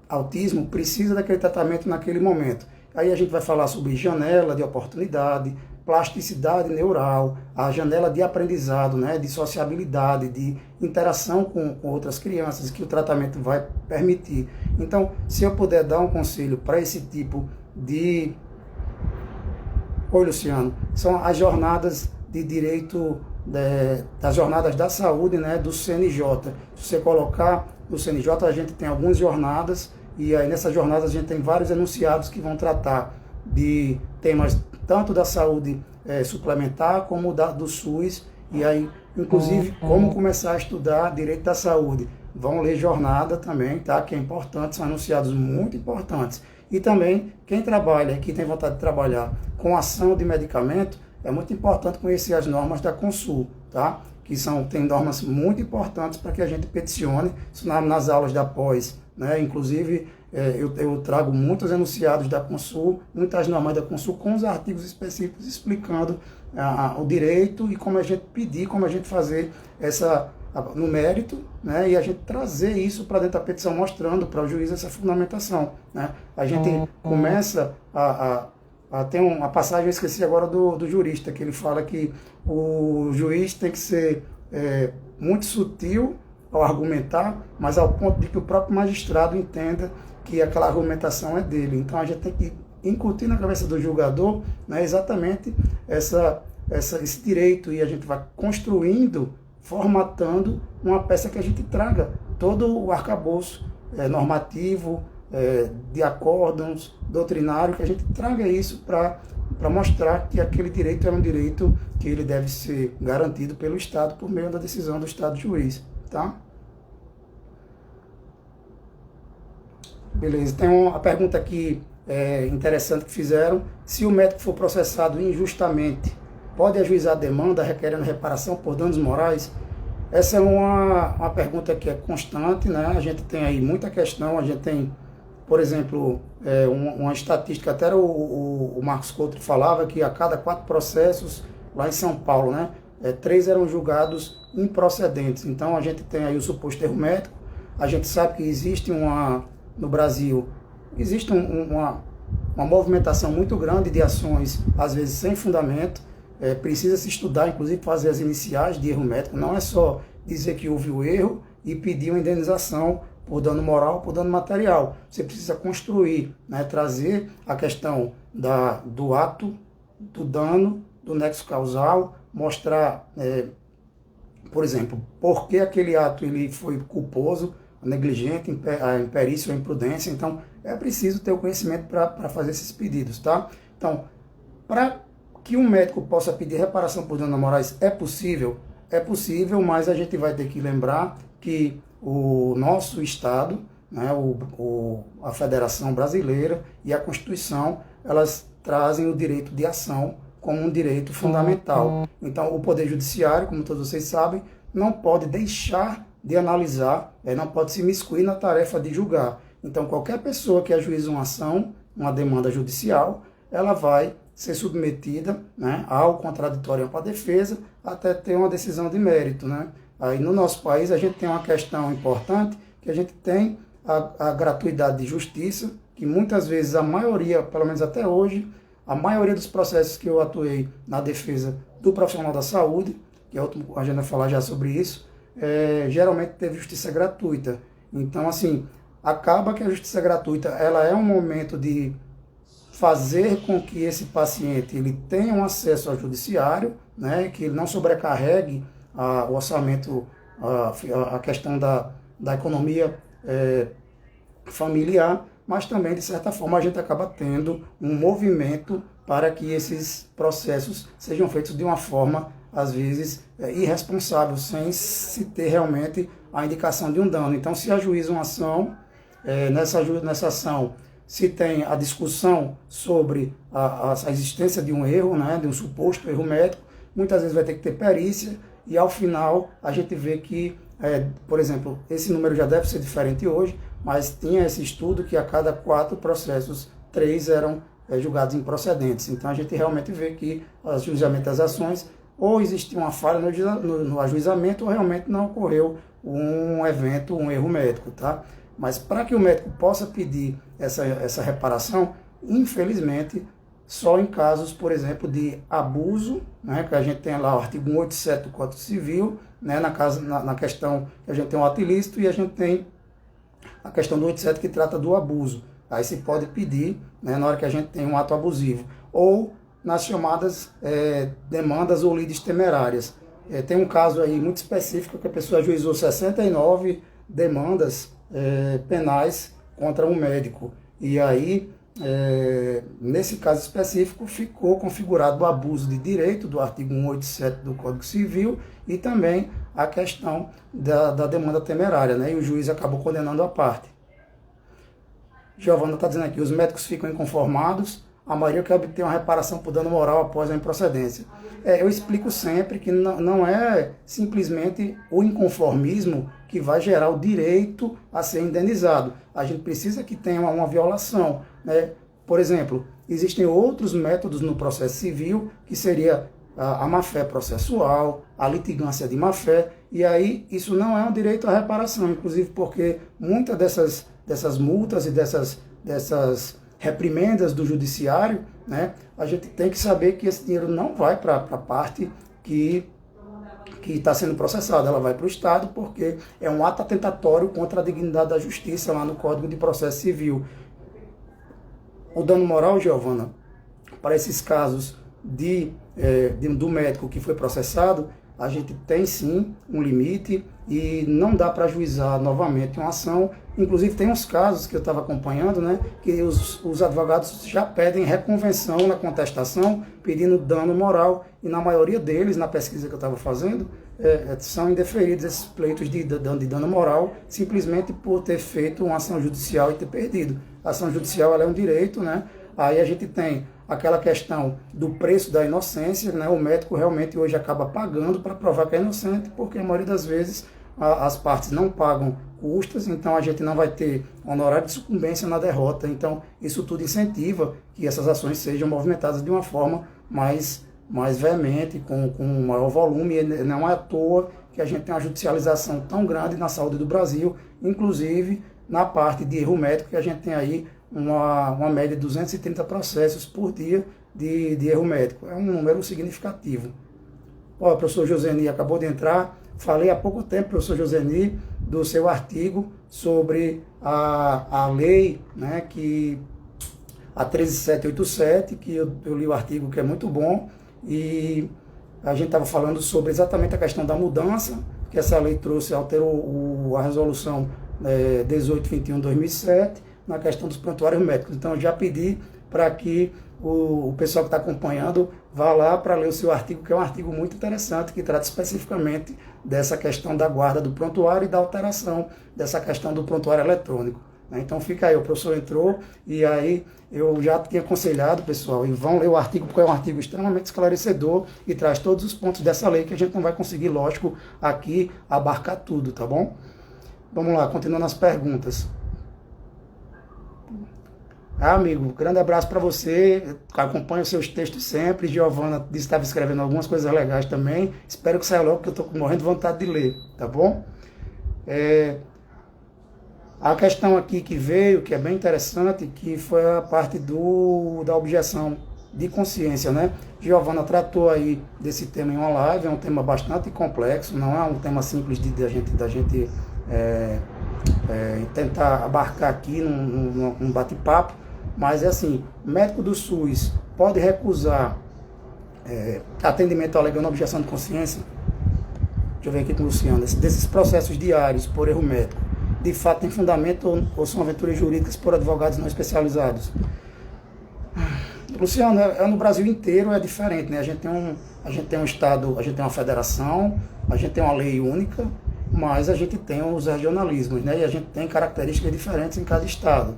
autismo, precisa daquele tratamento naquele momento. Aí a gente vai falar sobre janela de oportunidade, plasticidade neural, a janela de aprendizado, né, de sociabilidade, de interação com outras crianças que o tratamento vai permitir. Então, se eu puder dar um conselho para esse tipo de... Oi, Luciano, são as jornadas de direito, das jornadas da saúde, né, do CNJ. Se você colocar no CNJ, a gente tem algumas jornadas, e aí nessas jornadas a gente tem vários enunciados que vão tratar de temas tanto da saúde suplementar como do SUS, e aí inclusive como começar a estudar direito da saúde. Vão ler jornada também, tá? Que é importante, são enunciados muito importantes. E também quem trabalha, que tem vontade de trabalhar com ação de medicamento, é muito importante conhecer as normas da Consul, tá? Que tem normas muito importantes para que a gente peticione, isso nas aulas da pós, né? Inclusive, eu trago muitos enunciados da Consul, muitas normas da Consul, com os artigos específicos explicando o direito e como a gente pedir, como a gente fazer no mérito, né? E a gente trazer isso para dentro da petição, mostrando para o juiz essa fundamentação, né? A gente começa tem uma passagem, eu esqueci agora, do jurista, que ele fala que o juiz tem que ser muito sutil ao argumentar, mas ao ponto de que o próprio magistrado entenda que aquela argumentação é dele. Então a gente tem que incutir na cabeça do julgador, né, exatamente esse direito, e a gente vai construindo, formatando uma peça que a gente traga todo o arcabouço normativo, de acórdãos, doutrinário, que a gente traga isso para mostrar que aquele direito é um direito que ele deve ser garantido pelo Estado por meio da decisão do Estado juiz, tá? Beleza, tem uma pergunta aqui interessante que fizeram: se o médico for processado injustamente, pode ajuizar a demanda requerendo reparação por danos morais? Essa é uma pergunta que é constante, né? A gente tem aí muita questão, a gente tem, por exemplo, uma estatística, até o Marcos Couto falava que a cada 4 processos lá em São Paulo, né, 3 eram julgados improcedentes. Então a gente tem aí o suposto erro médico, a gente sabe que existe no Brasil, existe uma movimentação muito grande de ações, às vezes sem fundamento. Precisa se estudar, inclusive fazer as iniciais de erro médico, não é só dizer que houve o erro e pedir uma indenização por dano moral, por dano material. Você precisa construir, né, trazer a questão do ato, do dano, do nexo causal, mostrar, por exemplo, por que aquele ato ele foi culposo, negligente, a imperícia ou imprudência. Então, é preciso ter o conhecimento para fazer esses pedidos, tá? Então, para que um médico possa pedir reparação por danos morais, é possível, mas a gente vai ter que lembrar que o nosso Estado, né, a Federação Brasileira e a Constituição, elas trazem o direito de ação como um direito fundamental. Então, o Poder Judiciário, como todos vocês sabem, não pode deixar de analisar, não pode se imiscuir na tarefa de julgar. Então, qualquer pessoa que ajuize uma ação, uma demanda judicial, ela vai ser submetida, né, ao contraditório para a defesa, até ter uma decisão de mérito, né? Aí no nosso país a gente tem uma questão importante, que a gente tem a gratuidade de justiça, que muitas vezes a maioria, pelo menos até hoje, a maioria dos processos que eu atuei na defesa do profissional da saúde, que é outro, a gente vai falar já sobre isso, geralmente teve justiça gratuita. Então, assim, acaba que a justiça gratuita, ela é um momento de fazer com que esse paciente ele tenha um acesso ao judiciário, né, que ele não sobrecarregue o orçamento, a questão da economia familiar, mas também, de certa forma, a gente acaba tendo um movimento para que esses processos sejam feitos de uma forma, às vezes, irresponsável, sem se ter realmente a indicação de um dano. Então, se ajuiza uma ação, nessa ação se tem a discussão sobre a existência de um erro, né, de um suposto erro médico, muitas vezes vai ter que ter perícia, e ao final a gente vê que, por exemplo, esse número já deve ser diferente hoje, mas tinha esse estudo que a cada 4 processos, 3 eram julgados improcedentes. Então a gente realmente vê que o ajuizamento das ações, ou existe uma falha no ajuizamento, ou realmente não ocorreu um evento, um erro médico, tá? Mas para que o médico possa pedir essa reparação, infelizmente, só em casos, por exemplo, de abuso, né, que a gente tem lá o artigo 187 do Código Civil, né, na questão que a gente tem um ato ilícito, e a gente tem a questão do 87 que trata do abuso. Aí se pode pedir, né, na hora que a gente tem um ato abusivo. Ou nas chamadas demandas ou lides temerárias. Tem um caso aí muito específico que a pessoa ajuizou 69 demandas penais contra um médico. E aí, nesse caso específico, ficou configurado o abuso de direito do artigo 187 do Código Civil e também a questão da demanda temerária, né? E o juiz acabou condenando a parte. Giovana está dizendo aqui, os médicos ficam inconformados, a maioria quer obter uma reparação por dano moral após a improcedência. Eu explico sempre que não é simplesmente o inconformismo que vai gerar o direito a ser indenizado. A gente precisa que tenha uma violação, né? Por exemplo, existem outros métodos no processo civil, que seria a má-fé processual, a litigância de má-fé, e aí isso não é um direito à reparação, inclusive porque muitas dessas multas e dessas reprimendas do judiciário, né, a gente tem que saber que esse dinheiro não vai para a parte que está sendo processada, ela vai para o Estado, porque é um ato atentatório contra a dignidade da justiça lá no Código de Processo Civil. O dano moral, Giovana, para esses casos do médico que foi processado, a gente tem sim um limite e não dá para ajuizar novamente uma ação. Inclusive tem uns casos que eu estava acompanhando, né, que os advogados já pedem reconvenção na contestação, pedindo dano moral, e na maioria deles, na pesquisa que eu estava fazendo, são indeferidos esses pleitos de dano moral, simplesmente por ter feito uma ação judicial e ter perdido. A ação judicial ela é um direito, né? Aí a gente tem aquela questão do preço da inocência, né? O médico realmente hoje acaba pagando para provar que é inocente, porque a maioria das vezes as partes não pagam custas, então a gente não vai ter honorário de sucumbência na derrota. Então isso tudo incentiva que essas ações sejam movimentadas de uma forma mais veemente, com maior volume, e não é à toa que a gente tem uma judicialização tão grande na saúde do Brasil, inclusive na parte de erro médico, que a gente tem aí uma média de 230 processos por dia de erro médico. É um número significativo. O professor Joseni acabou de entrar. Falei há pouco tempo, professor Joseni, do seu artigo sobre a lei, né, a 13787, que eu li o artigo, que é muito bom, e a gente estava falando sobre exatamente a questão da mudança, que essa lei alterou a resolução 1821/2007, na questão dos prontuários médicos. Então, eu já pedi para que o pessoal que está acompanhando vá lá para ler o seu artigo, que é um artigo muito interessante, que trata especificamente dessa questão da guarda do prontuário e da alteração dessa questão do prontuário eletrônico. Então fica aí, o professor entrou, e aí eu já tinha aconselhado, pessoal, e vão ler o artigo, porque é um artigo extremamente esclarecedor e traz todos os pontos dessa lei, que a gente não vai conseguir, lógico, aqui abarcar tudo, tá bom? Vamos lá, continuando as perguntas. Amigo, grande abraço para você. Acompanho os seus textos sempre. Giovana disse que estava escrevendo algumas coisas legais também. Espero que saia logo, porque eu estou morrendo de vontade de ler, tá bom? A questão aqui que veio, que é bem interessante, que foi a parte da objeção de consciência, né? Giovana tratou aí desse tema em uma live, é um tema bastante complexo, não é um tema simples da gente tentar abarcar aqui num bate-papo, mas é assim, médico do SUS pode recusar atendimento alegando objeção de consciência? Deixa eu ver aqui com o Luciano. Desses processos diários por erro médico, de fato tem fundamento ou são aventuras jurídicas por advogados não especializados? Luciano, no Brasil inteiro é diferente, né? A gente tem um estado, a gente tem uma federação, a gente tem uma lei única, mas a gente tem os regionalismos, né? E a gente tem características diferentes em cada estado.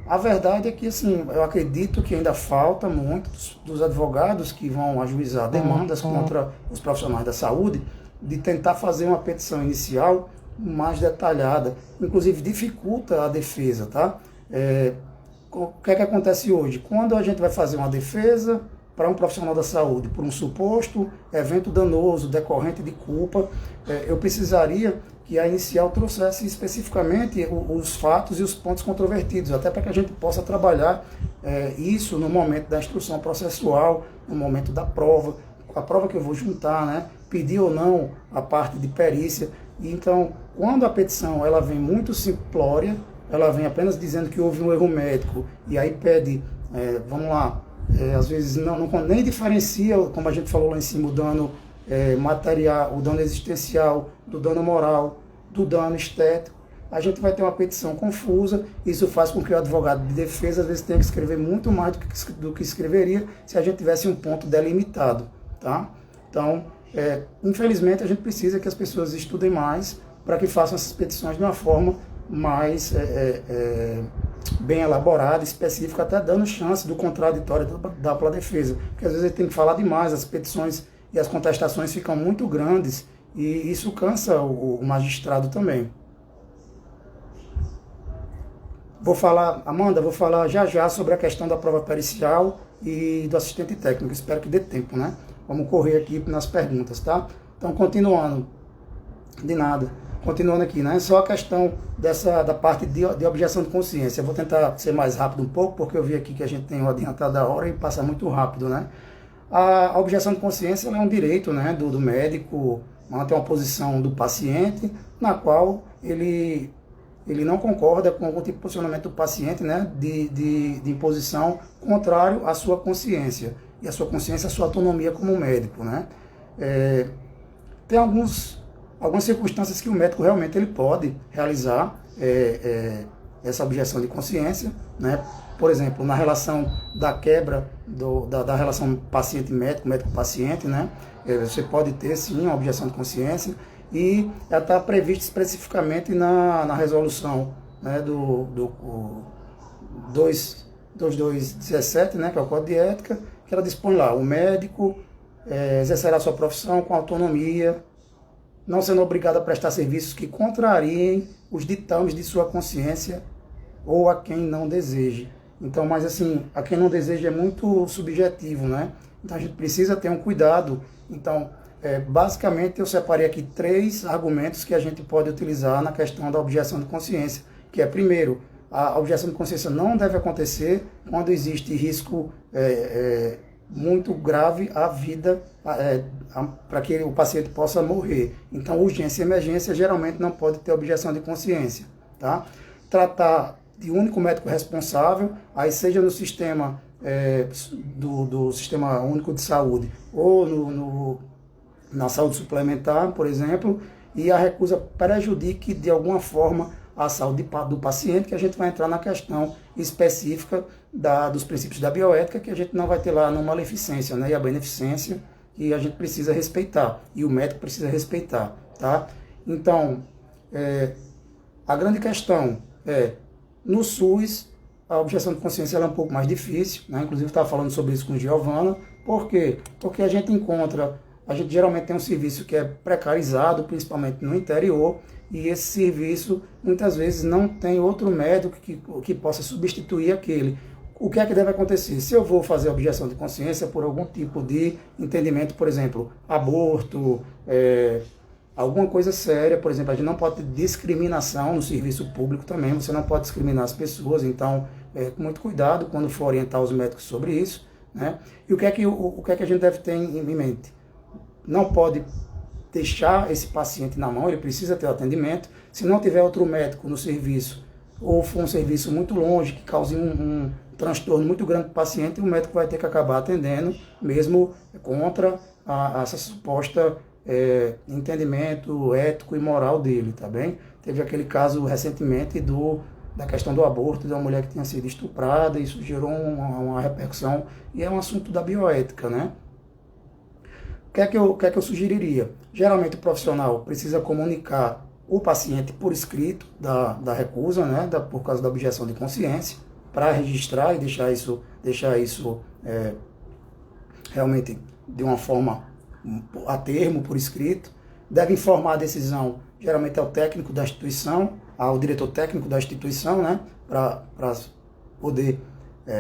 A verdade é que, assim, eu acredito que ainda falta muitos dos advogados que vão ajuizar demandas contra os profissionais da saúde de tentar fazer uma petição inicial mais detalhada, inclusive dificulta a defesa, tá? O que é que acontece hoje? Quando a gente vai fazer uma defesa para um profissional da saúde por um suposto evento danoso decorrente de culpa, eu precisaria que a inicial trouxesse especificamente os fatos e os pontos controvertidos, até para que a gente possa trabalhar isso no momento da instrução processual, no momento da prova, a prova que eu vou juntar, né? Pedir ou não a parte de perícia. Então, quando a petição ela vem muito simplória, ela vem apenas dizendo que houve um erro médico e aí pede, vamos lá, às vezes nem diferencia, como a gente falou lá em cima, o dano material, o dano existencial, do dano moral, do dano estético. A gente vai ter uma petição confusa, isso faz com que o advogado de defesa às vezes tenha que escrever muito mais do que escreveria se a gente tivesse um ponto delimitado, tá? Então, infelizmente a gente precisa que as pessoas estudem mais para que façam essas petições de uma forma mais bem elaborada, específica, até dando chance do contraditório da ampla defesa, porque às vezes ele tem que falar demais, as petições e as contestações ficam muito grandes e isso cansa o magistrado também. Amanda, vou falar já sobre a questão da prova pericial e do assistente técnico, espero que dê tempo, né? Vamos correr aqui nas perguntas, tá? Então, continuando, de nada. Continuando aqui, né? Só a questão da parte de objeção de consciência. Eu vou tentar ser mais rápido um pouco, porque eu vi aqui que a gente tem um adiantado da hora e passa muito rápido, né? A objeção de consciência é um direito, né, do médico manter uma posição do paciente, na qual ele não concorda com algum tipo de posicionamento do paciente, né, de imposição contrário à sua consciência. E a sua consciência, a sua autonomia como médico, né? Tem algumas circunstâncias que o médico realmente ele pode realizar essa objeção de consciência, né? Por exemplo, na relação da quebra da relação paciente-médico, médico-paciente, né? Você pode ter sim uma objeção de consciência e ela está prevista especificamente na resolução, né, do 2217, né, que é o Código de Ética, que ela dispõe lá, o médico exercerá sua profissão com autonomia, não sendo obrigado a prestar serviços que contrariem os ditames de sua consciência ou a quem não deseje. Então, mas assim, a quem não deseja é muito subjetivo, né? Então a gente precisa ter um cuidado. Então, basicamente eu separei aqui 3 argumentos que a gente pode utilizar na questão da objeção de consciência, que é, primeiro, a objeção de consciência não deve acontecer quando existe risco muito grave à vida, para que o paciente possa morrer. Então, urgência e emergência geralmente não pode ter objeção de consciência, tá? Tratar de único médico responsável, aí seja no sistema do Sistema Único de Saúde ou na saúde suplementar, por exemplo, e a recusa prejudique de alguma forma a saúde do paciente, que a gente vai entrar na questão específica dos princípios da bioética, que a gente não vai ter lá no maleficência, né? E a beneficência, que a gente precisa respeitar, e o médico precisa respeitar, tá? Então, a grande questão no SUS, a objeção de consciência ela é um pouco mais difícil, né? Inclusive eu estava falando sobre isso com Giovana. Por quê? Porque a gente encontra a gente geralmente tem um serviço que é precarizado, principalmente no interior, e esse serviço muitas vezes não tem outro médico que possa substituir aquele. O que é que deve acontecer? Se eu vou fazer objeção de consciência por algum tipo de entendimento, por exemplo, aborto, alguma coisa séria, por exemplo, a gente não pode ter discriminação no serviço público também, você não pode discriminar as pessoas, então, com muito cuidado quando for orientar os médicos sobre isso, né? E o que é que a gente deve ter em mente? Não pode deixar esse paciente na mão, ele precisa ter o atendimento. Se não tiver outro médico no serviço, ou for um serviço muito longe, que cause um transtorno muito grande para o paciente, o médico vai ter que acabar atendendo, mesmo contra essa suposta entendimento ético e moral dele, tá bem? Teve aquele caso recentemente da questão do aborto, de uma mulher que tinha sido estuprada, e isso gerou uma repercussão, e é um assunto da bioética, né? O que é que eu sugeriria? Geralmente o profissional precisa comunicar o paciente por escrito da recusa, né, por causa da objeção de consciência, para registrar e deixar isso realmente de uma forma a termo, por escrito. Deve informar a decisão, geralmente ao técnico da instituição, ao diretor técnico da instituição, né, para poder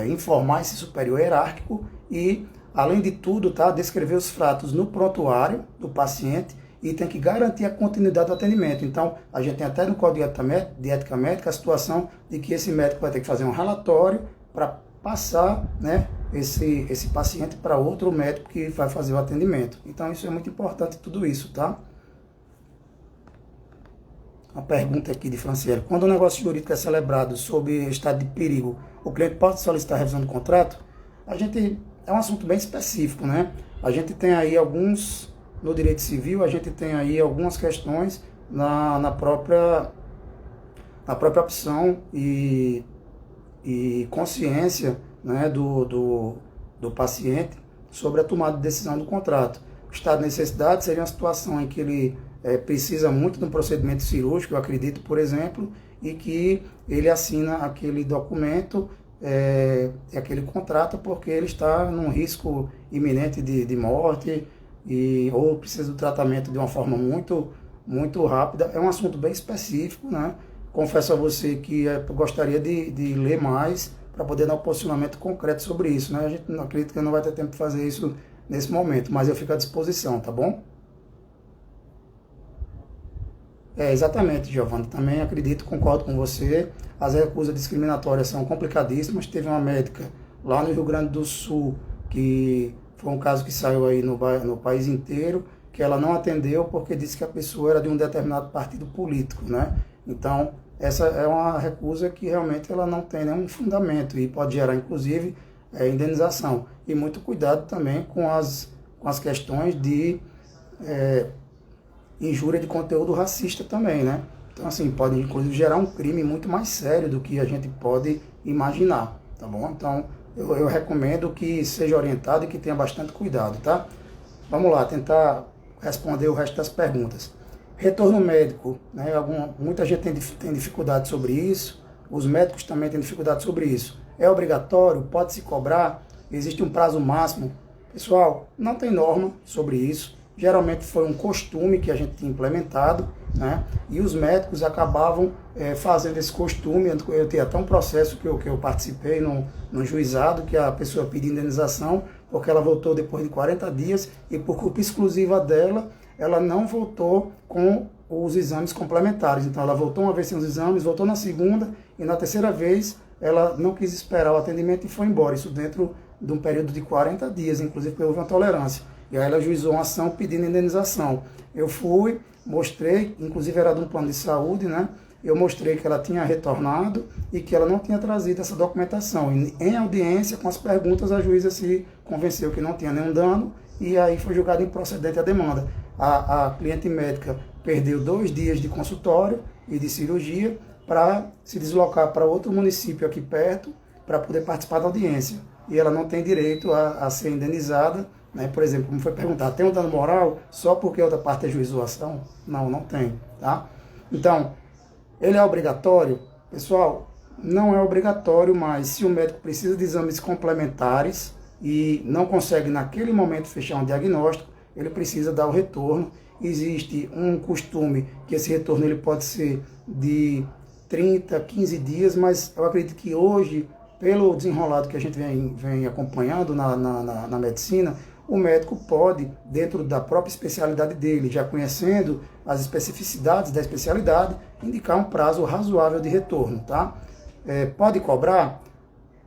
informar esse superior hierárquico e, além de tudo, tá, descrever os fatos no prontuário do paciente e tem que garantir a continuidade do atendimento. Então, a gente tem até no Código de Ética Médica a situação de que esse médico vai ter que fazer um relatório para passar, né, esse paciente para outro médico que vai fazer o atendimento. Então, isso é muito importante, tudo isso, tá? Uma pergunta aqui de Franciele. Quando o negócio jurídico é celebrado sob estado de perigo, o cliente pode solicitar a revisão do contrato? É um assunto bem específico, né? A gente tem aí no direito civil, a gente tem aí algumas questões na própria opção e consciência, né, do paciente sobre a tomada de decisão do contrato. O estado de necessidade seria uma situação em que ele precisa muito de um procedimento cirúrgico, eu acredito, por exemplo, e que ele assina aquele documento, aquele contrato, porque ele está num risco iminente de morte, ou precisa do tratamento de uma forma muito, muito rápida. É um assunto bem específico, né? Confesso a você que eu gostaria de ler mais para poder dar um posicionamento concreto sobre isso, né? A gente não acredita que não vai ter tempo de fazer isso nesse momento, mas eu fico à disposição, tá bom? Exatamente, Giovanni. Também acredito, concordo com você. As recusas discriminatórias são complicadíssimas. Teve uma médica lá no Rio Grande do Sul, que foi um caso que saiu aí no país inteiro, que ela não atendeu porque disse que a pessoa era de um determinado partido político, né? Então, essa é uma recusa que realmente ela não tem nenhum fundamento e pode gerar, inclusive, indenização. E muito cuidado também com as questões de injúria de conteúdo racista também, né? Então, assim, pode inclusive gerar um crime muito mais sério do que a gente pode imaginar, tá bom? Então, eu recomendo que seja orientado e que tenha bastante cuidado, tá? Vamos lá, tentar responder o resto das perguntas. Retorno médico, né? Muita gente tem dificuldade sobre isso, os médicos também têm dificuldade sobre isso. É obrigatório? Pode se cobrar? Existe um prazo máximo? Pessoal, não tem norma sobre isso. Geralmente foi um costume que a gente tinha implementado, né? E os médicos acabavam fazendo esse costume. Eu tinha até um processo que eu participei no juizado, que a pessoa pediu indenização, porque ela voltou depois de 40 dias e por culpa exclusiva dela, ela não voltou com os exames complementares. Então ela voltou uma vez sem os exames, voltou na segunda e na terceira vez ela não quis esperar o atendimento e foi embora. Isso dentro de um período de 40 dias, inclusive porque houve uma tolerância. E aí ela ajuizou uma ação pedindo indenização. Eu fui, mostrei, inclusive era de um plano de saúde, né? Eu mostrei que ela tinha retornado e que ela não tinha trazido essa documentação. E, em audiência, com as perguntas, a juíza se convenceu que não tinha nenhum dano e aí foi julgada improcedente a demanda. A cliente médica perdeu 2 dias de consultório e de cirurgia para se deslocar para outro município aqui perto para poder participar da audiência. E ela não tem direito a ser indenizada, né? Por exemplo, como foi perguntado, tem um dano moral só porque a outra parte ajuizou a ação? Não, não tem, tá? Então, ele é obrigatório? Pessoal, não é obrigatório, mas se o médico precisa de exames complementares e não consegue naquele momento fechar um diagnóstico, ele precisa dar o retorno. Existe um costume que esse retorno ele pode ser de 30, 15 dias, mas eu acredito que hoje, pelo desenrolado que a gente vem acompanhando na medicina, o médico pode, dentro da própria especialidade dele, já conhecendo as especificidades da especialidade, indicar um prazo razoável de retorno, tá? Pode cobrar?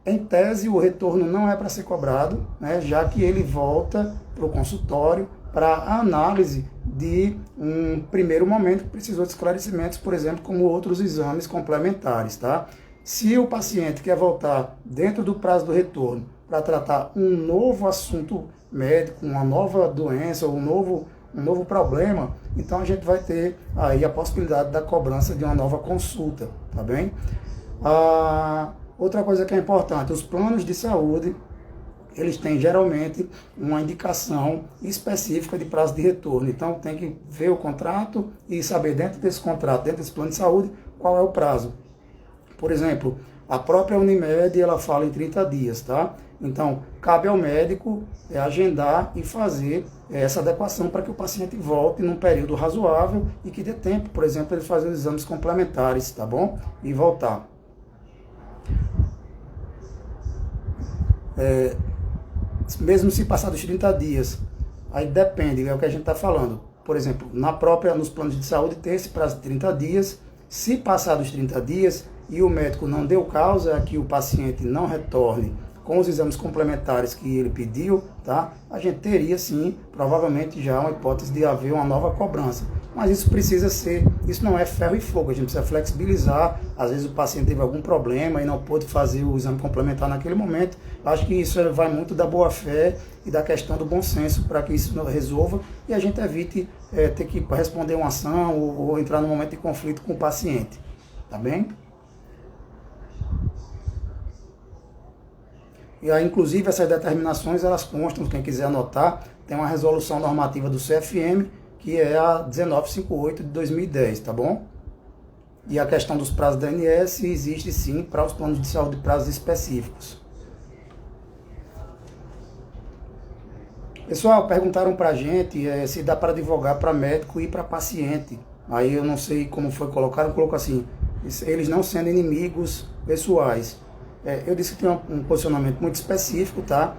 Em tese, o retorno não é para ser cobrado, né, já que ele volta para o consultório para a análise de um primeiro momento que precisou de esclarecimentos, por exemplo, como outros exames complementares, tá? Se o paciente quer voltar dentro do prazo do retorno para tratar um novo assunto médico, uma nova doença ou um novo problema, então a gente vai ter aí a possibilidade da cobrança de uma nova consulta, tá bem? Outra coisa que é importante, os planos de saúde, eles têm geralmente uma indicação específica de prazo de retorno. Então tem que ver o contrato e saber dentro desse contrato, dentro desse plano de saúde, qual é o prazo. Por exemplo, a própria Unimed, ela fala em 30 dias, tá? Então, cabe ao médico agendar e fazer essa adequação para que o paciente volte num período razoável e que dê tempo, por exemplo, ele fazer os exames complementares, tá bom? E voltar. Mesmo se passar dos 30 dias, aí depende, é o que a gente está falando. Por exemplo, nos planos de saúde tem esse prazo de 30 dias, se passar dos 30 dias e o médico não deu causa que o paciente não retorne com os exames complementares que ele pediu, tá? A gente teria sim, provavelmente já uma hipótese de haver uma nova cobrança. Mas isso não é ferro e fogo, a gente precisa flexibilizar. Às vezes o paciente teve algum problema e não pôde fazer o exame complementar naquele momento. Acho que isso vai muito da boa fé e da questão do bom senso para que isso resolva e a gente evite ter que responder uma ação ou entrar num momento de conflito com o paciente, tá bem? E aí, inclusive, essas determinações, elas constam, quem quiser anotar, tem uma resolução normativa do CFM, que é a 1958 de 2010, tá bom? E a questão dos prazos da ANS existe sim para os planos de saúde de prazos específicos. Pessoal, perguntaram pra gente se dá para advogar para médico e para paciente. Aí eu não sei como foi colocado, colocou assim, eles não sendo inimigos pessoais. Eu disse que tem um posicionamento muito específico, tá?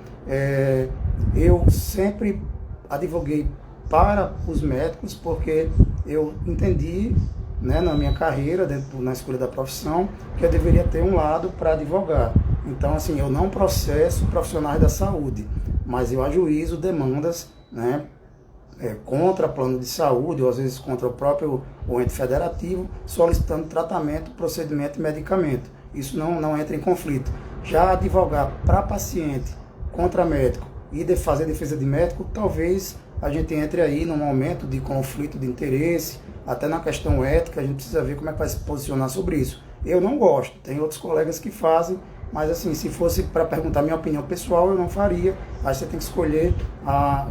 Eu sempre advoguei para os médicos porque eu entendi, né, na minha carreira, na escolha da profissão, que eu deveria ter um lado para advogar. Então, assim, eu não processo profissionais da saúde, mas eu ajuizo demandas, né, contra plano de saúde, ou às vezes contra o ente federativo, solicitando tratamento, procedimento e medicamento. Isso não entra em conflito. Já advogar para paciente contra médico e fazer defesa de médico, talvez a gente entre aí num momento de conflito de interesse, até na questão ética, a gente precisa ver como é que vai se posicionar sobre isso. Eu não gosto, tem outros colegas que fazem, mas assim, se fosse para perguntar minha opinião pessoal, eu não faria. Aí você tem que escolher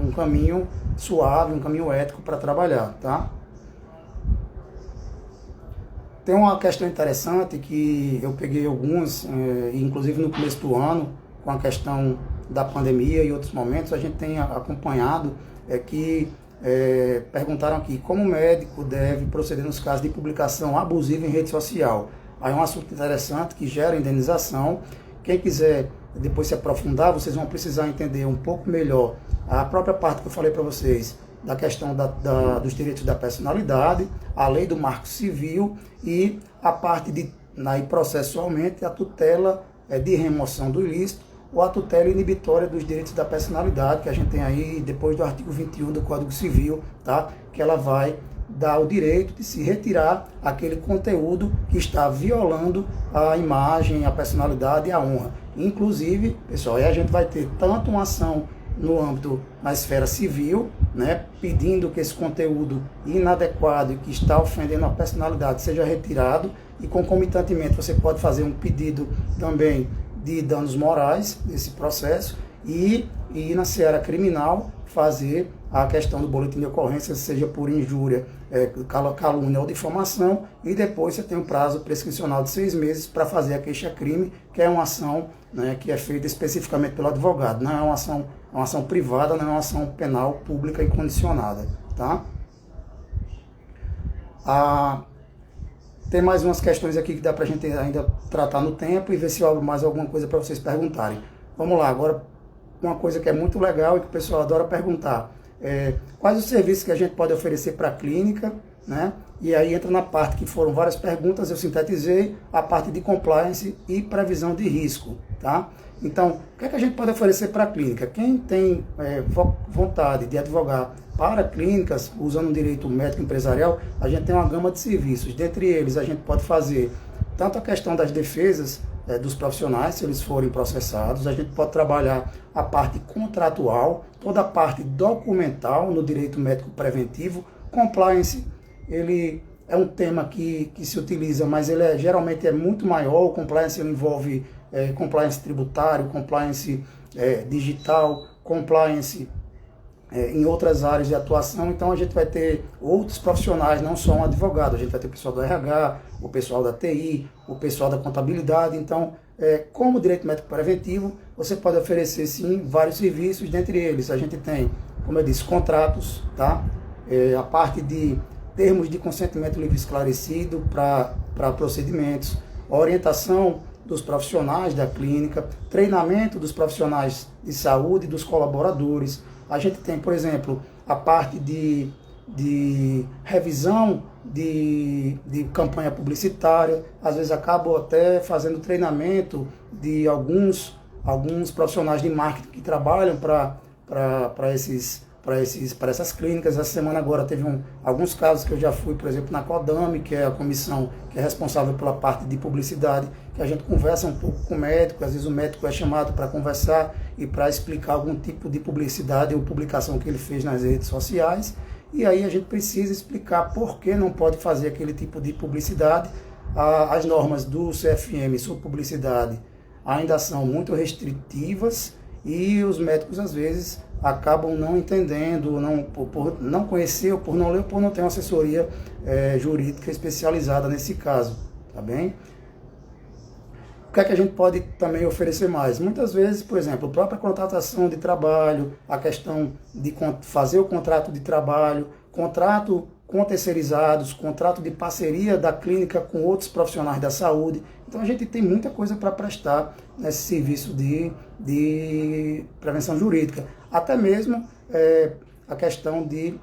um caminho suave, um caminho ético para trabalhar, tá? Tem uma questão interessante que eu peguei alguns, inclusive no começo do ano, com a questão da pandemia e outros momentos, a gente tem acompanhado que perguntaram aqui como o médico deve proceder nos casos de publicação abusiva em rede social. Aí é um assunto interessante que gera indenização. Quem quiser depois se aprofundar, vocês vão precisar entender um pouco melhor a própria parte que eu falei para vocês, da questão dos direitos da personalidade, a lei do Marco Civil e a parte processualmente, a tutela de remoção do ilícito ou a tutela inibitória dos direitos da personalidade, que a gente tem aí depois do artigo 21 do Código Civil, tá? Que ela vai dar o direito de se retirar aquele conteúdo que está violando a imagem, a personalidade e a honra. Inclusive, pessoal, aí a gente vai ter tanto uma ação no âmbito, na esfera civil, né, pedindo que esse conteúdo inadequado e que está ofendendo a personalidade seja retirado, e concomitantemente você pode fazer um pedido também de danos morais nesse processo e na seara criminal fazer a questão do boletim de ocorrência, seja por injúria, calúnia ou difamação, e depois você tem um prazo prescricional de 6 meses para fazer a queixa-crime, que é uma ação, né, que é feita especificamente pelo advogado, não é uma ação privada, não é uma ação penal pública e condicionada, tá? Tem mais umas questões aqui que dá para a gente ainda tratar no tempo e ver se há mais alguma coisa para vocês perguntarem. Vamos lá, agora uma coisa que é muito legal e que o pessoal adora perguntar. Quais os serviços que a gente pode oferecer para a clínica, né? E aí entra na parte que foram várias perguntas, eu sintetizei a parte de compliance e previsão de risco, tá? Então, o que é que a gente pode oferecer para a clínica? Quem tem vontade de advogar para clínicas, usando o direito médico empresarial, a gente tem uma gama de serviços. Dentre eles, a gente pode fazer tanto a questão das defesas dos profissionais, se eles forem processados, a gente pode trabalhar a parte contratual, toda a parte documental no direito médico preventivo. Compliance, ele é um tema que se utiliza, mas ele geralmente é muito maior. O compliance ele envolve compliance tributário, compliance digital, compliance em outras áreas de atuação. Então a gente vai ter outros profissionais, não só um advogado, a gente vai ter o pessoal do RH, o pessoal da TI, o pessoal da contabilidade. Então, como direito médico preventivo, você pode oferecer sim vários serviços, dentre eles a gente tem, como eu disse, contratos, tá? A parte de termos de consentimento livre esclarecido para procedimentos, orientação dos profissionais da clínica, treinamento dos profissionais de saúde e dos colaboradores. A gente tem, por exemplo, a parte de revisão de campanha publicitária. Às vezes acabo até fazendo treinamento de alguns profissionais de marketing que trabalham para essas clínicas. Essa semana agora teve alguns casos que eu já fui, por exemplo, na CODAME, que é a comissão que é responsável pela parte de publicidade, que a gente conversa um pouco com o médico. Às vezes o médico é chamado para conversar e para explicar algum tipo de publicidade ou publicação que ele fez nas redes sociais, e aí a gente precisa explicar por que não pode fazer aquele tipo de publicidade. As normas do CFM sobre publicidade ainda são muito restritivas e os médicos às vezes acabam não entendendo, por não conhecer, ou por não ler, ou por não ter uma assessoria jurídica especializada nesse caso, tá bem? O que é que a gente pode também oferecer mais? Muitas vezes, por exemplo, a própria contratação de trabalho, a questão de fazer o contrato de trabalho, contrato com terceirizados, contrato de parceria da clínica com outros profissionais da saúde. Então a gente tem muita coisa para prestar nesse serviço de prevenção jurídica. Até mesmo a questão de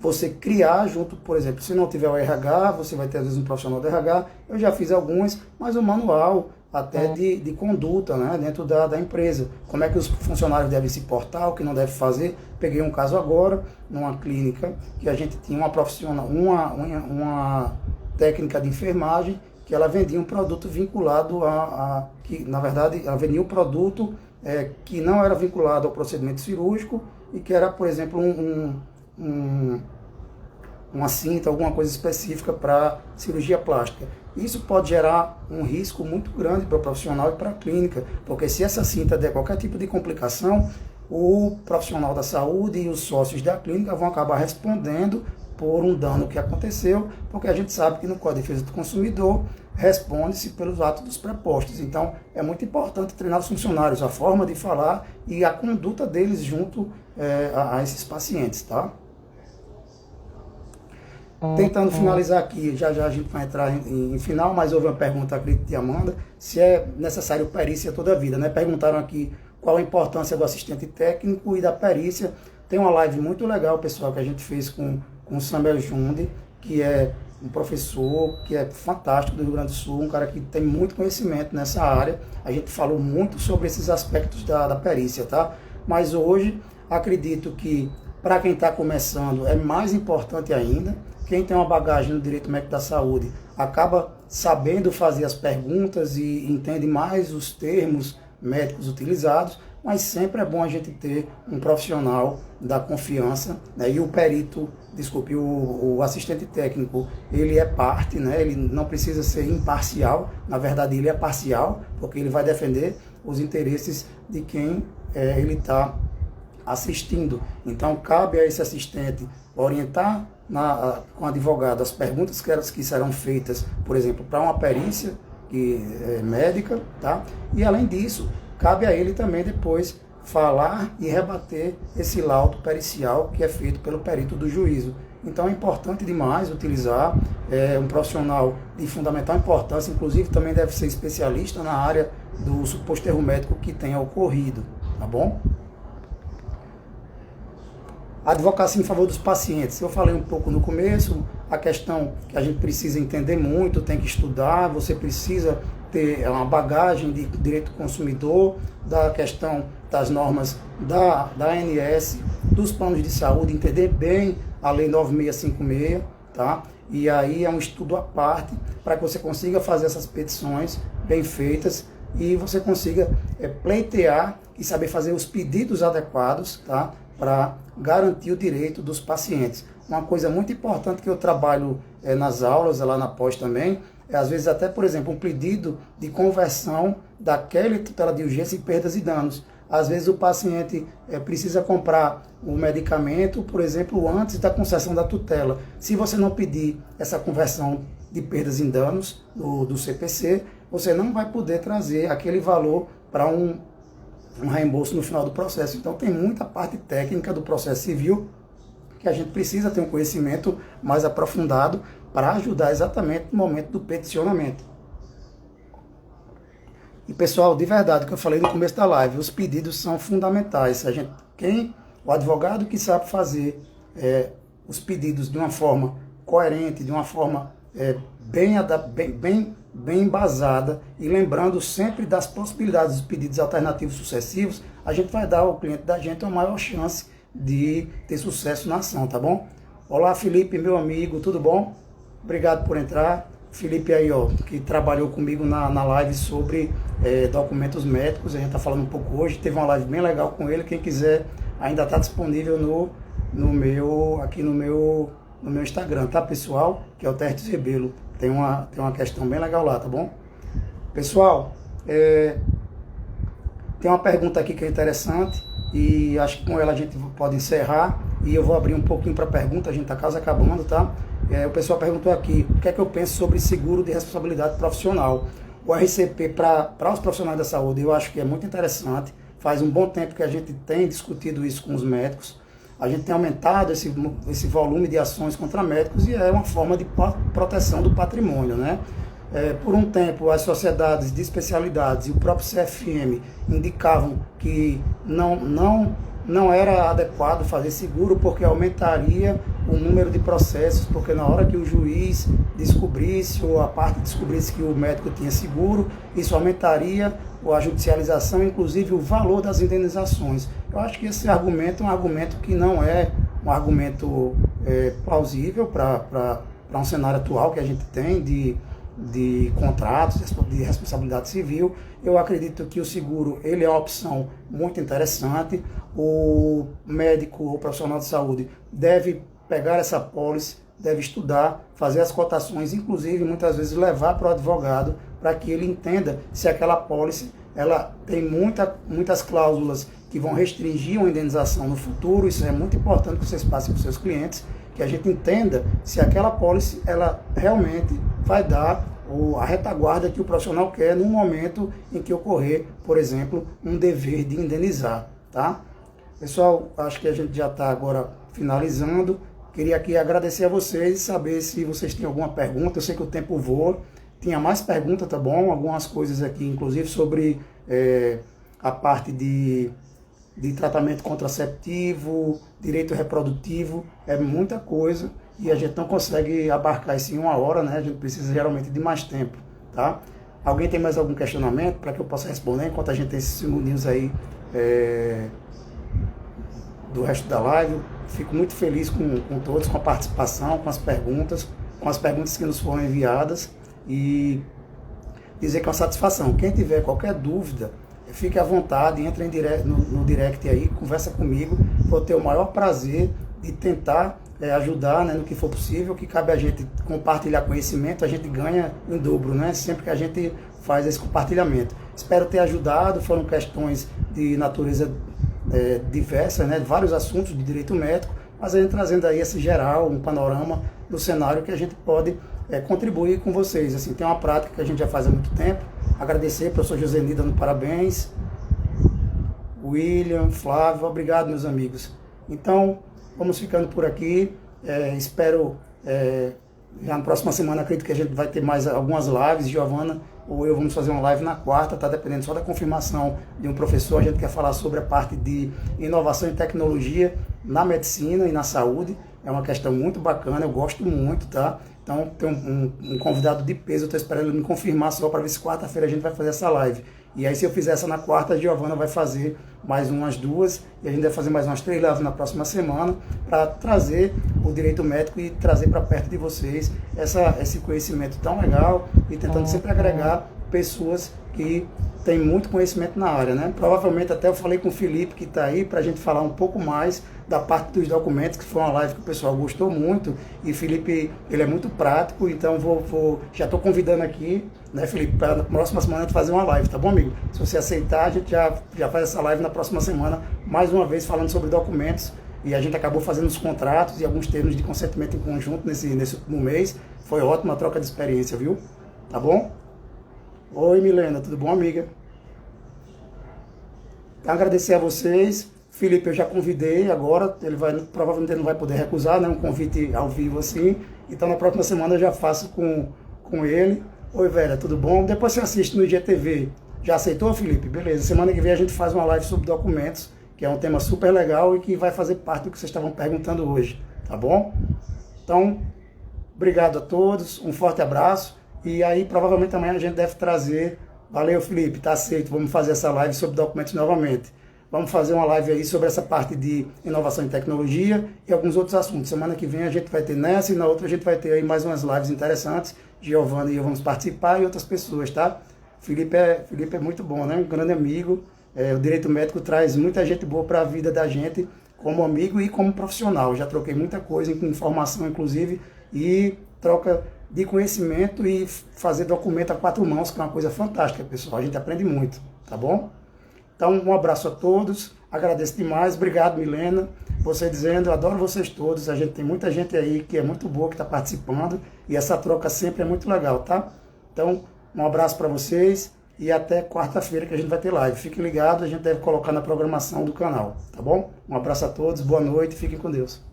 você criar junto, por exemplo, se não tiver o RH, você vai ter às vezes um profissional do RH, eu já fiz alguns, mas um manual até de conduta, né, dentro da empresa. Como é que os funcionários devem se portar, o que não deve fazer. Peguei um caso agora, numa clínica, que a gente tinha uma profissional, uma técnica de enfermagem, que ela vendia um produto vinculado que na verdade ela vendia um produto que não era vinculado ao procedimento cirúrgico e que era, por exemplo, uma cinta, alguma coisa específica para cirurgia plástica. Isso pode gerar um risco muito grande para o profissional e para a clínica, porque se essa cinta der qualquer tipo de complicação, o profissional da saúde e os sócios da clínica vão acabar respondendo por um dano que aconteceu, porque a gente sabe que no Código de Defesa do Consumidor responde-se pelos atos dos prepostos. Então, é muito importante treinar os funcionários, a forma de falar e a conduta deles junto a esses pacientes, tá? Tentando finalizar aqui, já a gente vai entrar em final, mas houve uma pergunta, acredito, de Amanda, se é necessário perícia toda a vida, né? Perguntaram aqui qual a importância do assistente técnico e da perícia. Tem uma live muito legal, pessoal, que a gente fez com o Samuel Junde, que é um professor que é fantástico do Rio Grande do Sul, um cara que tem muito conhecimento nessa área. A gente falou muito sobre esses aspectos da perícia, tá? Mas hoje, acredito que para quem está começando é mais importante ainda. Quem tem uma bagagem no direito médico da saúde acaba sabendo fazer as perguntas e entende mais os termos médicos utilizados, mas sempre é bom a gente ter um profissional da confiança, né? E o perito, desculpe, o assistente técnico, ele é parte, né? Ele não precisa ser imparcial, na verdade ele é parcial, porque ele vai defender os interesses de quem ele está assistindo. Então, cabe a esse assistente orientar com o advogado as perguntas que serão feitas, por exemplo, para uma perícia médica, tá? E, além disso, cabe a ele também depois falar e rebater esse laudo pericial que é feito pelo perito do juízo. Então é importante demais utilizar um profissional de fundamental importância, inclusive também deve ser especialista na área do suposto erro médico que tenha ocorrido, tá bom? Advocacia em favor dos pacientes. Eu falei um pouco no começo, a questão que a gente precisa entender muito, tem que estudar, você precisa ter uma bagagem de direito do consumidor, da questão das normas da ANS, dos planos de saúde, entender bem a Lei 9656, tá? E aí é um estudo à parte para que você consiga fazer essas petições bem feitas e você consiga pleitear e saber fazer os pedidos adequados, tá? Para garantir o direito dos pacientes. Uma coisa muito importante que eu trabalho nas aulas, lá na pós também, às vezes até, por exemplo, um pedido de conversão daquela tutela de urgência em perdas e danos. Às vezes o paciente precisa comprar o medicamento, por exemplo, antes da concessão da tutela. Se você não pedir essa conversão de perdas e danos do CPC, você não vai poder trazer aquele valor para um reembolso no final do processo. Então tem muita parte técnica do processo civil que a gente precisa ter um conhecimento mais aprofundado para ajudar exatamente no momento do peticionamento. E pessoal, de verdade, que eu falei no começo da live, os pedidos são fundamentais. O advogado que sabe fazer os pedidos de uma forma coerente, de uma forma bem embasada, e lembrando sempre das possibilidades dos pedidos alternativos sucessivos, a gente vai dar ao cliente da gente uma maior chance de ter sucesso na ação, tá bom? Olá, Felipe, meu amigo, tudo bom? Obrigado por entrar. Felipe aí, ó, que trabalhou comigo na live sobre documentos médicos, a gente tá falando um pouco hoje, teve uma live bem legal com ele, quem quiser ainda tá disponível aqui no meu Instagram, tá, pessoal? Que é o Tertes Rebelo, tem uma questão bem legal lá, tá bom? Pessoal, tem uma pergunta aqui que é interessante, e acho que com ela a gente pode encerrar, e eu vou abrir um pouquinho para pergunta, a gente tá quase acabando, tá? O pessoal perguntou aqui, o que é que eu penso sobre seguro de responsabilidade profissional? O RCP para os profissionais da saúde, eu acho que é muito interessante, faz um bom tempo que a gente tem discutido isso com os médicos, a gente tem aumentado esse volume de ações contra médicos e é uma forma de proteção do patrimônio, né? Por um tempo, as sociedades de especialidades e o próprio CFM indicavam que não era adequado fazer seguro porque aumentaria o número de processos, porque na hora que o juiz descobrisse ou a parte descobrisse que o médico tinha seguro, isso aumentaria a judicialização, inclusive o valor das indenizações. Eu acho que esse argumento é um argumento que não é um argumento plausível para um cenário atual que a gente tem de contratos, de responsabilidade civil. Eu acredito que o seguro ele é uma opção muito interessante. O médico ou profissional de saúde deve pegar essa pólice, deve estudar, fazer as cotações, inclusive muitas vezes levar para o advogado para que ele entenda se aquela pólice ela tem muitas cláusulas que vão restringir uma indenização no futuro. Isso é muito importante que vocês passem para os seus clientes, que a gente entenda se aquela pólice ela realmente vai dar a retaguarda que o profissional quer no momento em que ocorrer, por exemplo, um dever de indenizar, tá? Pessoal, acho que a gente já está agora finalizando. Queria aqui agradecer a vocês e saber se vocês têm alguma pergunta. Eu sei que o tempo voa. Tinha mais perguntas, tá bom? Algumas coisas aqui, inclusive sobre a parte de tratamento contraceptivo, direito reprodutivo. É muita coisa e a gente não consegue abarcar isso em uma hora, né? A gente precisa geralmente de mais tempo, tá? Alguém tem mais algum questionamento para que eu possa responder enquanto a gente tem esses segundinhos aí do resto da live? Fico muito feliz com todos, com a participação, com as perguntas que nos foram enviadas, e dizer que é uma satisfação. Quem tiver qualquer dúvida, fique à vontade, entre no direct aí, conversa comigo, vou ter o maior prazer de tentar ajudar, né, no que for possível. Que cabe a gente compartilhar conhecimento, a gente ganha em dobro, né, sempre que a gente faz esse compartilhamento. Espero ter ajudado, foram questões de natureza diversas, né, vários assuntos de direito médico, mas a gente trazendo aí esse geral, um panorama do cenário que a gente pode contribuir com vocês. Assim, tem uma prática que a gente já faz há muito tempo. Agradecer, professor Joseni, dando parabéns. William, Flávio, obrigado, meus amigos. Então, vamos ficando por aqui. Espero, já na próxima semana, acredito que a gente vai ter mais algumas lives. Giovana ou eu vamos fazer uma live na quarta, tá dependendo só da confirmação de um professor. A gente quer falar sobre a parte de inovação e tecnologia na medicina e na saúde. É uma questão muito bacana, eu gosto muito, tá? Então, tem um convidado de peso, eu estou esperando ele me confirmar só para ver se quarta-feira a gente vai fazer essa live. E aí, se eu fizer essa na quarta, a Giovana vai fazer mais umas 2, e a gente vai fazer mais umas 3 lives na próxima semana, para trazer o direito médico e trazer para perto de vocês esse conhecimento tão legal, e tentando sempre agregar pessoas que têm muito conhecimento na área, né? Provavelmente até eu falei com o Felipe, que está aí, para a gente falar um pouco mais da parte dos documentos, que foi uma live que o pessoal gostou muito, e Felipe, ele é muito prático, então já estou convidando aqui, né, Felipe, para na próxima semana a gente fazer uma live, tá bom, amigo? Se você aceitar, a gente já faz essa live na próxima semana, mais uma vez falando sobre documentos, e a gente acabou fazendo os contratos e alguns termos de consentimento em conjunto nesse último mês. Foi ótima a troca de experiência, viu? Tá bom? Oi, Milena, tudo bom, amiga? Quero agradecer a vocês. Felipe, eu já convidei agora, provavelmente ele não vai poder recusar, né? Um convite ao vivo assim. Então na próxima semana eu já faço com ele. Oi, velha, tudo bom? Depois você assiste no IGTV. Já aceitou, Felipe? Beleza. Semana que vem a gente faz uma live sobre documentos, que é um tema super legal e que vai fazer parte do que vocês estavam perguntando hoje, tá bom? Então, obrigado a todos, um forte abraço. E aí, provavelmente amanhã a gente deve trazer. Valeu, Felipe, tá aceito. Vamos fazer essa live sobre documentos novamente. Vamos fazer uma live aí sobre essa parte de inovação e tecnologia e alguns outros assuntos. Semana que vem a gente vai ter nessa e na outra a gente vai ter aí mais umas lives interessantes. Giovana e eu vamos participar e outras pessoas, tá? Felipe é muito bom, né? Um grande amigo. O direito médico traz muita gente boa para a vida da gente como amigo e como profissional. Já troquei muita coisa, informação inclusive, e troca de conhecimento e fazer documento a 4 mãos, que é uma coisa fantástica, pessoal. A gente aprende muito, tá bom? Então, um abraço a todos, agradeço demais, obrigado, Milena, você dizendo, eu adoro vocês todos, a gente tem muita gente aí que é muito boa, que está participando, e essa troca sempre é muito legal, tá? Então, um abraço para vocês, e até quarta-feira que a gente vai ter live. Fiquem ligados, a gente deve colocar na programação do canal, tá bom? Um abraço a todos, boa noite, fiquem com Deus.